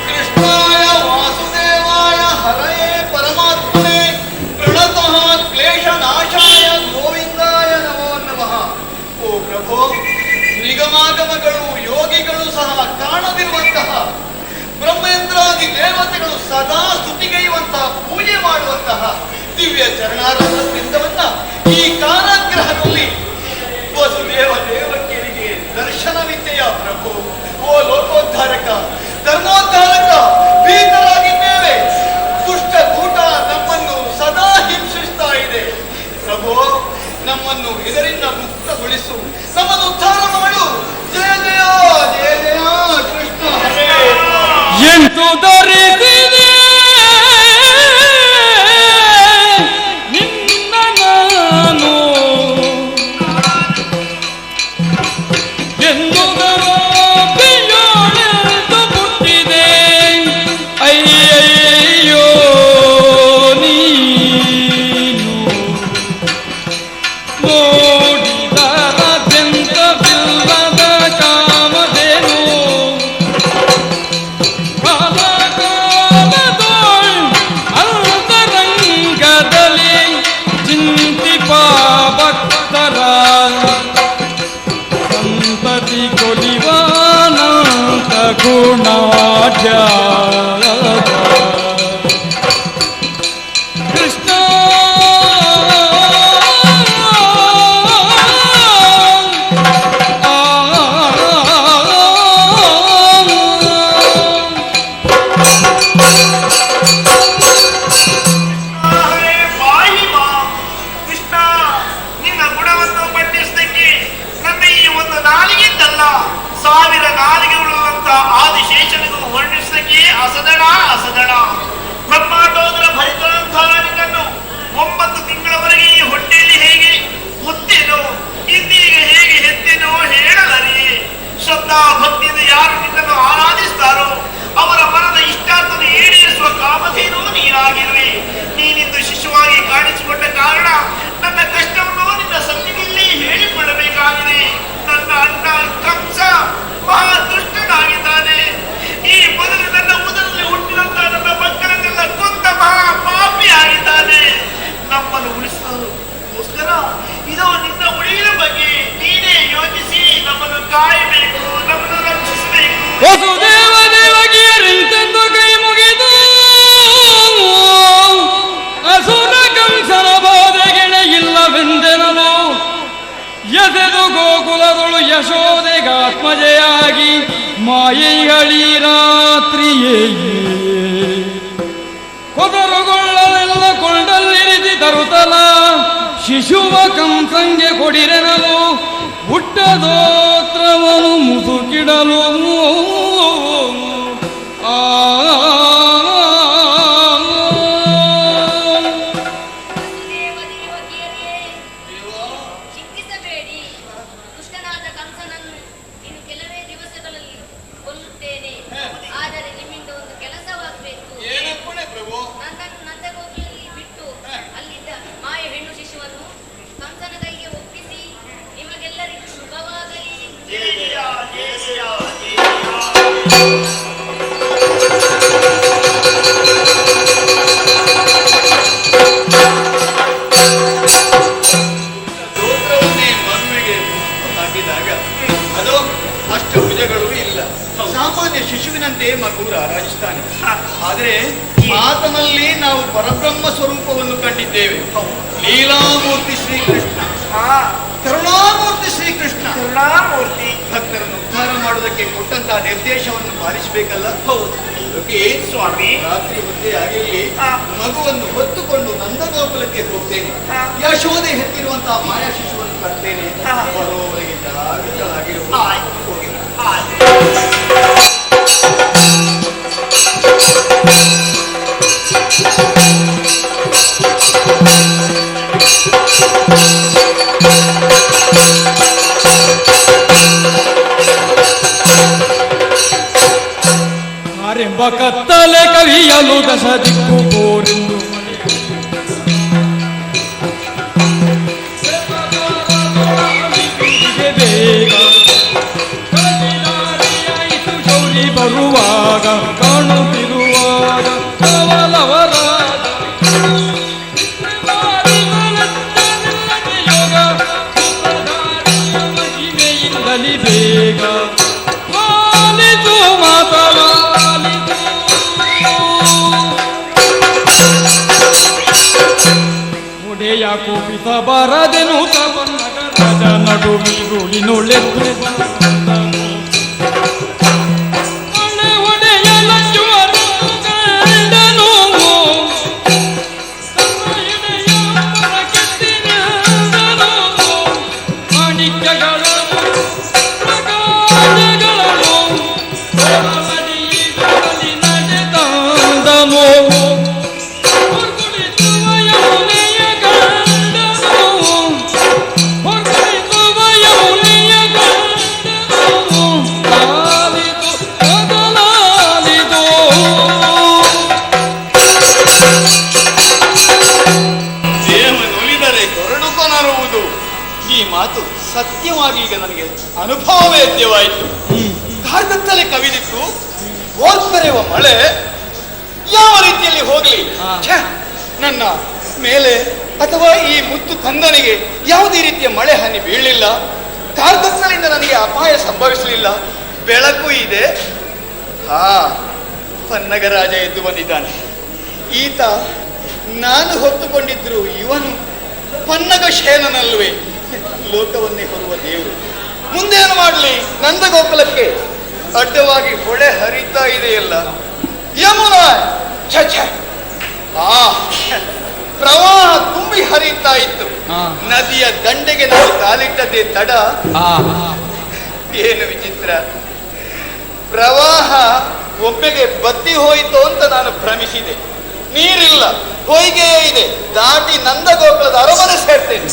ಕೃಷ್ಣಾಯ ವಾಸುದೇವಾಯ ಹರಯೇ ಪರಮಾತ್ಮನೇ ಪ್ರಣತಃ ಕ್ಲೇಶನಾಶಾಯ ಗೋವಿಂದಾಯ ನಮೋ ನಮಃ. ಓ ಪ್ರಭೋ, ನಿಗಮಾಗಮಗಳು ಯೋಗಿಗಳು ಸಹ ಕಾಣದಿರುವಂತಹ ಬ್ರಹ್ಮೇಂದ್ರಾದಿ ದೇವತೆಗಳು ಸದಾ ಸ್ತುತಿಗೈಯುವಂತಹ ಪೂಜೆ ಮಾಡುವಂತಹ ದಿವ್ಯ ಚರಣಾರವಿಂದ ವೃಂದವನ್ನ ಈ ಕಾರಾಗೃಹದಲ್ಲಿ ವಸುದೇವ ದೇವಕಿಯರಿಗೆ ದರ್ಶನವಿದೆಯ ಪ್ರಭು. ಓ ಲೋಕೋದ್ಧಾರಕ, ಧರ್ಮೋದ್ಧಾರಕ, ಭೀತರಾಗಿದ್ದೇವೆ. ದುಷ್ಟ ಕೂಟ ನಮ್ಮನ್ನು ಸದಾ ಹಿಂಸಿಸ್ತಾ ಇದೆ. ಪ್ರಭು, ನಮ್ಮನ್ನು ಇದರಿಂದ ಮುಕ್ತಗೊಳಿಸು, ನಮ್ಮನ್ನು ಉದ್ಧಾರ ಮಾಡು. ಜಯ ಜಯ ಜಯ ಜಯ ಕೃಷ್ಣ ಹರೇ. ಎಂತು ಧರಿಸಿದೆ ನಿನ್ನ ನಾನು ಎಂದುದರೊಬ್ಬೆಯೋಳೆಂದು ಹುಟ್ಟಿದೆ ಅಯ್ಯಯ್ಯೋ ನೀನು ನೋಡಿದರದೆಂತವಿಲ್ಲದ ಕಾಮಧೇನು ಅಂತರಂಗದಲ್ಲಿ ಚಿಂತಿಪ ಭಕ್ತರ ಸಂತತಿ ಕೊಲಿವಾನಂತ ಗುಣಾಢ್ಯ ಕೃಷ್ಣ ಹರೇ ಪಾಹಿ ಮಾಂ. ಕೃಷ್ಣ, ನಿನ್ನ ಗುಣವನ್ನು ಬಣ್ಣಿಸಲಿಕ್ಕೆ ನನ್ನ ಈ ಒಂದು ನಾಲಿಗೆದ್ದಲ್ಲ, 1000 ನಾಲಿಗೆಗಳುಳ್ಳಂತ ಆದಿಶೇಷನಿಗೂ ವರ್ಣಿಸಲಿಕ್ಕೆ ಅಸದಣ ಅಸದಣ. ಬ್ರಹ್ಮಾಂಡೋದರ ಭರಿತಂತಹ ನಿನ್ನನ್ನು 9 ತಿಂಗಳವರೆಗೆ ಈ ಹೊಟ್ಟೆಯಲ್ಲಿ ಹೇಗೆ ಮುತ್ತೇನೋ, ಇಂದೀಗ ಹೇಗೆ ಹೆತ್ತೇನೋ ಹೇಳಲರಿಯೇ. ಶ್ರದ್ಧಾ ಭಕ್ತಿಯಿಂದ ಯಾರು ನಿನ್ನನ್ನು ಆರಾಧಿಸ್ತಾರೋ ಅವರ ಮನದ ಇಷ್ಟಾರ್ಥವನ್ನು ಈಡೇರಿಸುವ ಕಾಮಧೇನು ನೀನಾಗಿದೆ. ದಾರಿಯೇ ಕೊದರುಗೊಳ್ಳಲೆಲ್ಲ ಕೊಂಡಲ್ಲಿರಿಸಿ ತರುತ್ತಲ ಶಿಶುವ ಕಂಸಂಗೆ ಕೊಡಿರೆನಲು ಹುಟ್ಟದೋತ್ರವನು ಮುಸುಕಿಡಲು ಆ ಚಿಂತಿಸಬೇಡಿ. ದುಷ್ಟನಾದ ಕಂಸನನ್ನು ಇನ್ನು ಕೆಲವೇ ದಿವಸಗಳಲ್ಲಿ ಕೊಲ್ಲುತ್ತೇನೆ. ಆದರೆ ನಿಮ್ಮಿಂದ ಒಂದು ಕೆಲಸವಾಗಬೇಕು. ನನ್ನನ್ನು ನಂದಗೋಪಿಯಲ್ಲಿ ಬಿಟ್ಟು ಅಲ್ಲಿದ್ದ ಮಾಯ ಹೆಣ್ಣು ಶಿಶುವನ್ನು ಕಂಸನ ಕೈಗೆ ಒಪ್ಪಿಸಿ ನಿಮಗೆಲ್ಲರಿಗೂ ಶುಭವಾಗಲಿ. ಸ್ತೋತ್ರವನ್ನೇ ಮಗುವಿಗೆ ಹಾಕಿದಾಗ ಅದು ಅಷ್ಟಭುಜಗಳು ಇಲ್ಲ, ಸಾಮಾನ್ಯ ಶಿಶುವಿನಂತೆ ಮಗು ರಾರಾಜಿಸ್ತಾನೆ. ಆದರೆ ಆತನಲ್ಲಿ ನಾವು ಪರಬ್ರಹ್ಮ ಸ್ವರೂಪವನ್ನು ಕಂಡಿದ್ದೇವೆ. ಲೀಲಾಮೂರ್ತಿ ಶ್ರೀಕೃಷ್ಣ, ಕರುಣಾಮೂರ್ತಿ ಶ್ರೀಕೃಷ್ಣ, ಕರುಣಾಮೂರ್ತಿ ಭಕ್ತರನ್ನು ಉದ್ಧಾರ ಮಾಡುವುದಕ್ಕೆ ಕೊಟ್ಟಂತಹ ನಿರ್ದೇಶವನ್ನು ಪಾಲಿಸಬೇಕಲ್ಲ. ಏನ್ ಸ್ವಾಮಿ, ರಾತ್ರಿ ಹೊತ್ತೇ ಆಗಿರಲಿ, ಮಗುವನ್ನು ಹೊತ್ತುಕೊಂಡು ನಂದಗೋಕುಲಕ್ಕೆ ಹೋಗ್ತೇನೆ. ಯಶೋದೆ ಹೆತ್ತಿರುವಂತಹ ಮಾಯಾ ಶಿಶುವನ್ನು ತರ್ತೇನೆ. ಬರುವವರೆಗೆ ಜಾಗೃತರಾಗಿರುವ ಹೋಗಿ. ಆರೆಂಬ ಕತ್ತಲೆ ಕವಿಯಲು ದಶ ದಿಕ್ಕು ಕೋರೆಂದು ಬೇಗ ಕವಿದಾರಿಯಾಯಿತು ಗೌರಿ ಬರುವಾಗ ಕಾಣುತ್ತಿರುವಾಗ ಕವಲವರಾಗ ಯೋಗ ಮಹಿಮೆಯಿಂದಲಿ ಬೇಗ ಆಲಿತು ಮಾತನಾಲಿತು ಮುಡೆಯ ಕೋಪಿತ ಬರದೆನು ತವನ್ನಗ ರಾಜ ನಡು ಬೀಗುಳಿನೊಳೆದ್ದು ಒಡೆಯ ಲಂಜುವರು ಕಂಡನು ಮಾಣಿಕ್ಯಗಳು ನಡೆದಂದನು ದೇಹನುಲಿದರೆ ಕೊರಡುಕೊನರುವುದು. ಈ ಮಾತು ಸತ್ಯವಾಗಿ ಈಗ ನನಗೆ ಅನುಭವವೇದ್ಯವಾಯಿತು. ಕಾರ್ಗತ್ತಲೆ ಕವಿದಿತ್ತು, ಓರ್ಪರೆಯುವ ಮಳೆ ಯಾವ ರೀತಿಯಲ್ಲಿ ಹೋಗ್ಲಿ, ನನ್ನ ಮೇಲೆ ಅಥವಾ ಈ ಮುತ್ತು ಕಂದನಿಗೆ ಯಾವುದೇ ರೀತಿಯ ಮಳೆ ಹಾನಿ ಬೀಳಲಿಲ್ಲ. ಕಾರ್ಗತ್ತಲಿಂದ ನನಗೆ ಅಪಾಯ ಸಂಭವಿಸಲಿಲ್ಲ. ಬೆಳಕು ಇದೆ. ಪನ್ನಗರಾಜ ಎದ್ದು ಬಂದಿದ್ದಾನೆ. ಈತ ನಾನು ಹೊತ್ತುಕೊಂಡಿದ್ರು ಇವನು ಪನ್ನಗ ಶೇನನಲ್ವೇ, ಲೋಕವನ್ನೇ ಹೊರುವ ದೇವರು. ಮುಂದೇನು ಮಾಡಲಿ? ನಂದಗೋಕುಲಕ್ಕೆ ಅಡ್ಡವಾಗಿ ಹೊಳೆ ಹರಿತಾ ಇದೆಯಲ್ಲ ಯಮುನಾ. ಪ್ರವಾಹ ತುಂಬಿ ಹರಿತಾ ಇತ್ತು. ನದಿಯ ದಂಡೆಗೆ ನಾವು ಕಾಲಿಟ್ಟದ್ದೇ ತಡ. ಏನು ವಿಚಿತ್ರ, ಪ್ರವಾಹ ಒಮ್ಮೆಗೆ ಬತ್ತಿ ಹೋಯಿತು ಅಂತ ನಾನು ಭ್ರಮಿಸಿದೆ. ನೀರಿಲ್ಲ, ಹೊಯ್ಗೆಯೇ ಇದೆ. ದಾಟಿ ನಂದಗೋಕುಲದ ಅರಮನೆ ಸೇರ್ತೇನೆ.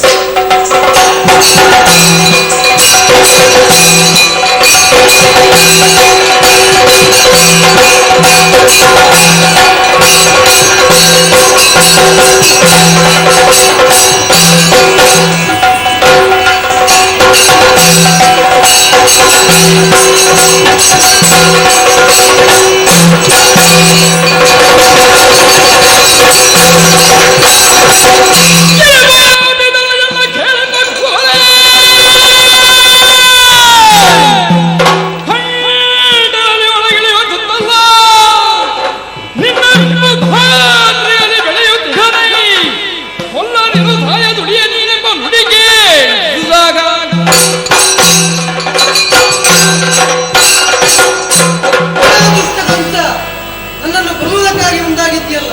ಆಗಿದ್ಯಲ್ಲ,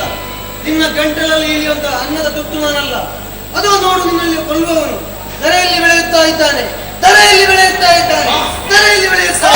ನಿನ್ನ ಗಂಟಲಲ್ಲಿ ಇಳಿಯುವಂತ ಅನ್ನದ ತುತ್ತು ನಾನಲ್ಲ. ಅದು ನೋಡು, ನಿನ್ನಲ್ಲಿ ಕೊಲ್ಲುವವನು ಧರೆಯಲ್ಲಿ ಬೆಳೆಯುತ್ತಾ ಇದ್ದಾನೆ, ಧರೆಯಲ್ಲಿ ಬೆಳೆಯುತ್ತಾ ಇದ್ದಾನೆ, ಧರೆಯಲ್ಲಿ ಬೆಳೆಯುತ್ತಾ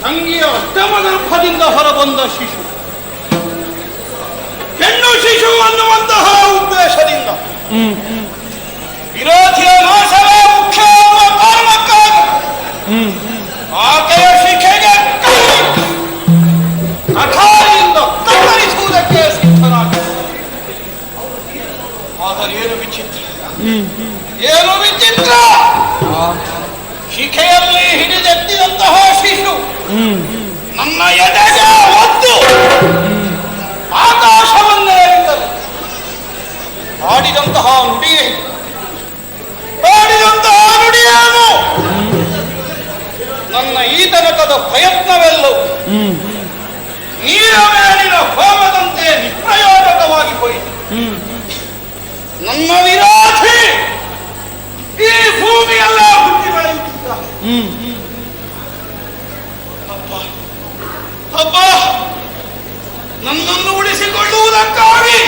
ತಂಗಿಯ ಅಷ್ಟಮಗರ್ಭದಿಂದ ಹೊರಬಂದ ಶಿಶು, ಹೆಣ್ಣು ಶಿಶು ಅನ್ನುವಂತಹ ಉದ್ದೇಶದಿಂದ ವಿರೋಧಿಯ ನಾಶವೇ ಮುಖ್ಯ ಅನ್ನುವ ಕಾರಣಕ್ಕಾಗಿ ಆಕೆಯ ಶಿಕ್ಷೆಗೆ ಅಖಾರಿಯಿಂದ ಕತ್ತರಿಸುವುದಕ್ಕೆ ಸಿದ್ಧನಾಗ. ಆದರೆ ಏನು ವಿಚಿತ್ರ, ಏನು ವಿಚಿತ್ರ! ಶಿಖೆಯಲ್ಲಿ ಹಿಡಿದೆತ್ತಿದಂತಹ ಶಿಶು ನನ್ನ ಎದೆಗೆ ಒದ್ದು ಆಕಾಶವನ್ನೇರಿದ್ದರು. ಆಡಿದಂತಹ ನುಡಿಯೇನು ನನ್ನ ಈ ತನಕದ ಪ್ರಯತ್ನವೆಲ್ಲವೂ ನೀರ ಮೇಲಿನ ಹೋಮದಂತೆ ನಿಷ್ಪ್ರಯೋಜಕವಾಗಿ ಹೋಯಿತು. ನನ್ನ ವಿರೋಧಿ ಈ ಭೂಮಿಯೆಲ್ಲ ಹುಟ್ಟಿ ಬೆಳೆಯುತ್ತಿದ್ದ. ಅಬ್ಬ, ನನ್ನನ್ನು ಉಳಿಸಿಕೊಳ್ಳುವುದಕ್ಕಾಗಿ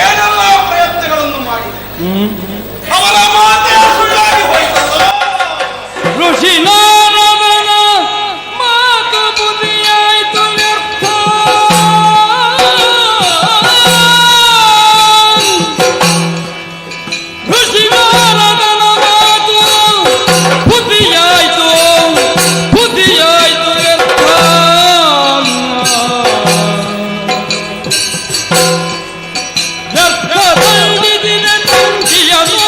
ಏನೆಲ್ಲ ಪ್ರಯತ್ನಗಳನ್ನು ಮಾಡಿ ಅವರ ಮಾತೆ ಸುಳ್ಳಾಗಿ ಹೋಯಿತಲ್ಲ. ಋಷಿ ನಾರದನ ಮಾತು ಬುದ್ಧಿಯಾಯಿತು ವ್ಯರ್ಥ. ಋಷಿ ನಾರದನ ಮಾತು ಬುದ್ಧಿಯಾಯಿತು ವ್ಯರ್ಥ. ವ್ಯರ್ಥ ತಂದಿದಿನ ತಂಗಿಯನು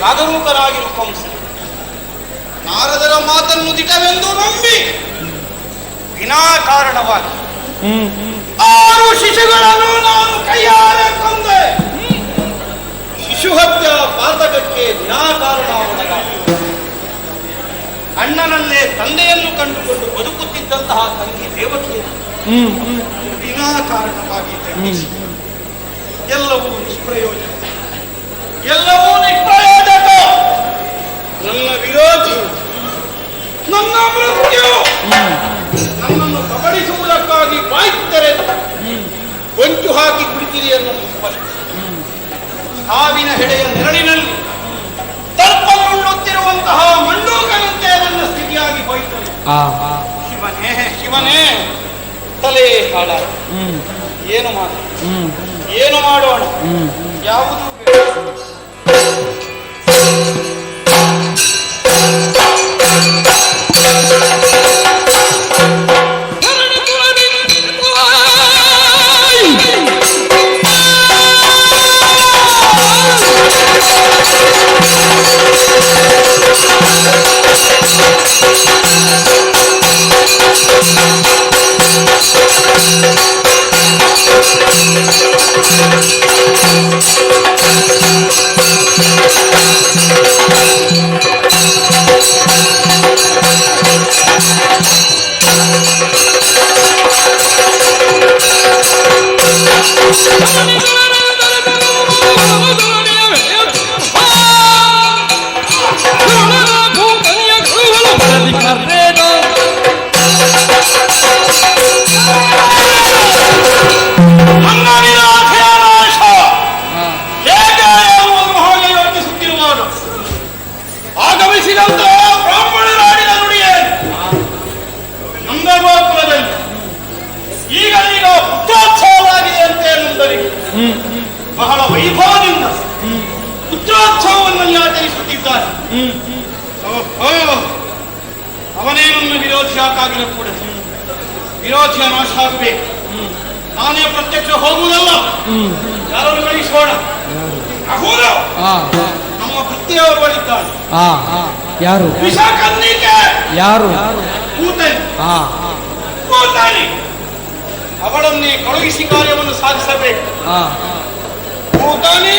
ಜಾಗರೂಕರಾಗಿರು ಕಂಸ. ನಾರದರ ಮಾತನ್ನು ದಿಟವೆಂದು ನಂಬಿ ವಿನಾಕಾರಣವಾಗಿ 6 ಶಿಶುಗಳನ್ನು ನಾನು ಕೈಯಾರೆ ಕೊಂದೆ. ಶಿಶು ಹತ್ಯೆ ಪಾತಕಕ್ಕೆ ವಿನಾಕಾರಣ ಒಳಗಾದ. ಅಣ್ಣನಲ್ಲೇ ತಂದೆಯನ್ನು ಕಂಡುಕೊಂಡು ಬದುಕುತ್ತಿದ್ದಂತಹ ತಂಗಿ ದೇವಕಿಯನ್ನು ವಿನಾಕಾರಣವಾಗಿ ದಂಡಿಸಿ ಎಲ್ಲವೂ ನಿಷ್ಪ್ರಯೋಜಕ. ಎಲ್ಲವೂ ನಿಷ್ಪ್ರಯೋಜಕ. ನನ್ನ ವಿರೋಧಿ, ನನ್ನ ಮೃತ್ಯು ನನ್ನನ್ನು ಕಬಳಿಸುವುದಕ್ಕಾಗಿ ಬಾಯಿ ತೆರೆದು ಹೊಂಚು ಹಾಕಿ ಕುಳಿತಿದೆ ಅನ್ನೋದು ಸ್ಪಷ್ಟ. ಸಾವಿನ ಹೆಡೆಯ ನೆರಳಿನಲ್ಲಿ ತರ್ಪಗೊಳ್ಳುತ್ತಿರುವಂತಹ ಮಂಡೂಕನಂತೆ ನನ್ನ ಸ್ಥಿತಿಯಾಗಿ ಹೋಯಿತು. ಶಿವನೇ ಶಿವನೇ, ತಲೆ ಹಾಳ. ಏನು ಮಾಡೋಣ? ಯಾವುದು ಬಹಳ ವೈಭವದಿಂದ ಪುತ್ರೋತ್ಸವವನ್ನು ಆಚರಿಸುತ್ತಿದ್ದಾರೆ. ಅವನೇ ನನ್ನ ವಿರೋಧಿಯಾಗಿರ ಕೂಡ ವಿರೋಧಿಯ ನಾಶ ಆಗಬೇಕು. ನಾನೇ ಪ್ರತ್ಯಕ್ಷ ಹೋಗುವುದಲ್ಲ, ಯಾರನ್ನು ಕಳಿಸೋಣ. ನಮ್ಮ ವೃತ್ತಿಯವರು ಬಳಿದ್ದಾರೆ. ಯಾರು? ವಿಷಕನ್ನಿಕೆ. ಯಾರು? ಕೂತಾನೆ. ಅವಳನ್ನೇ ಕಳುಹಿಸಿ ಕಾರ್ಯವನ್ನು ಸಾಧಿಸಬೇಕು. ಕೂತಾನೆ.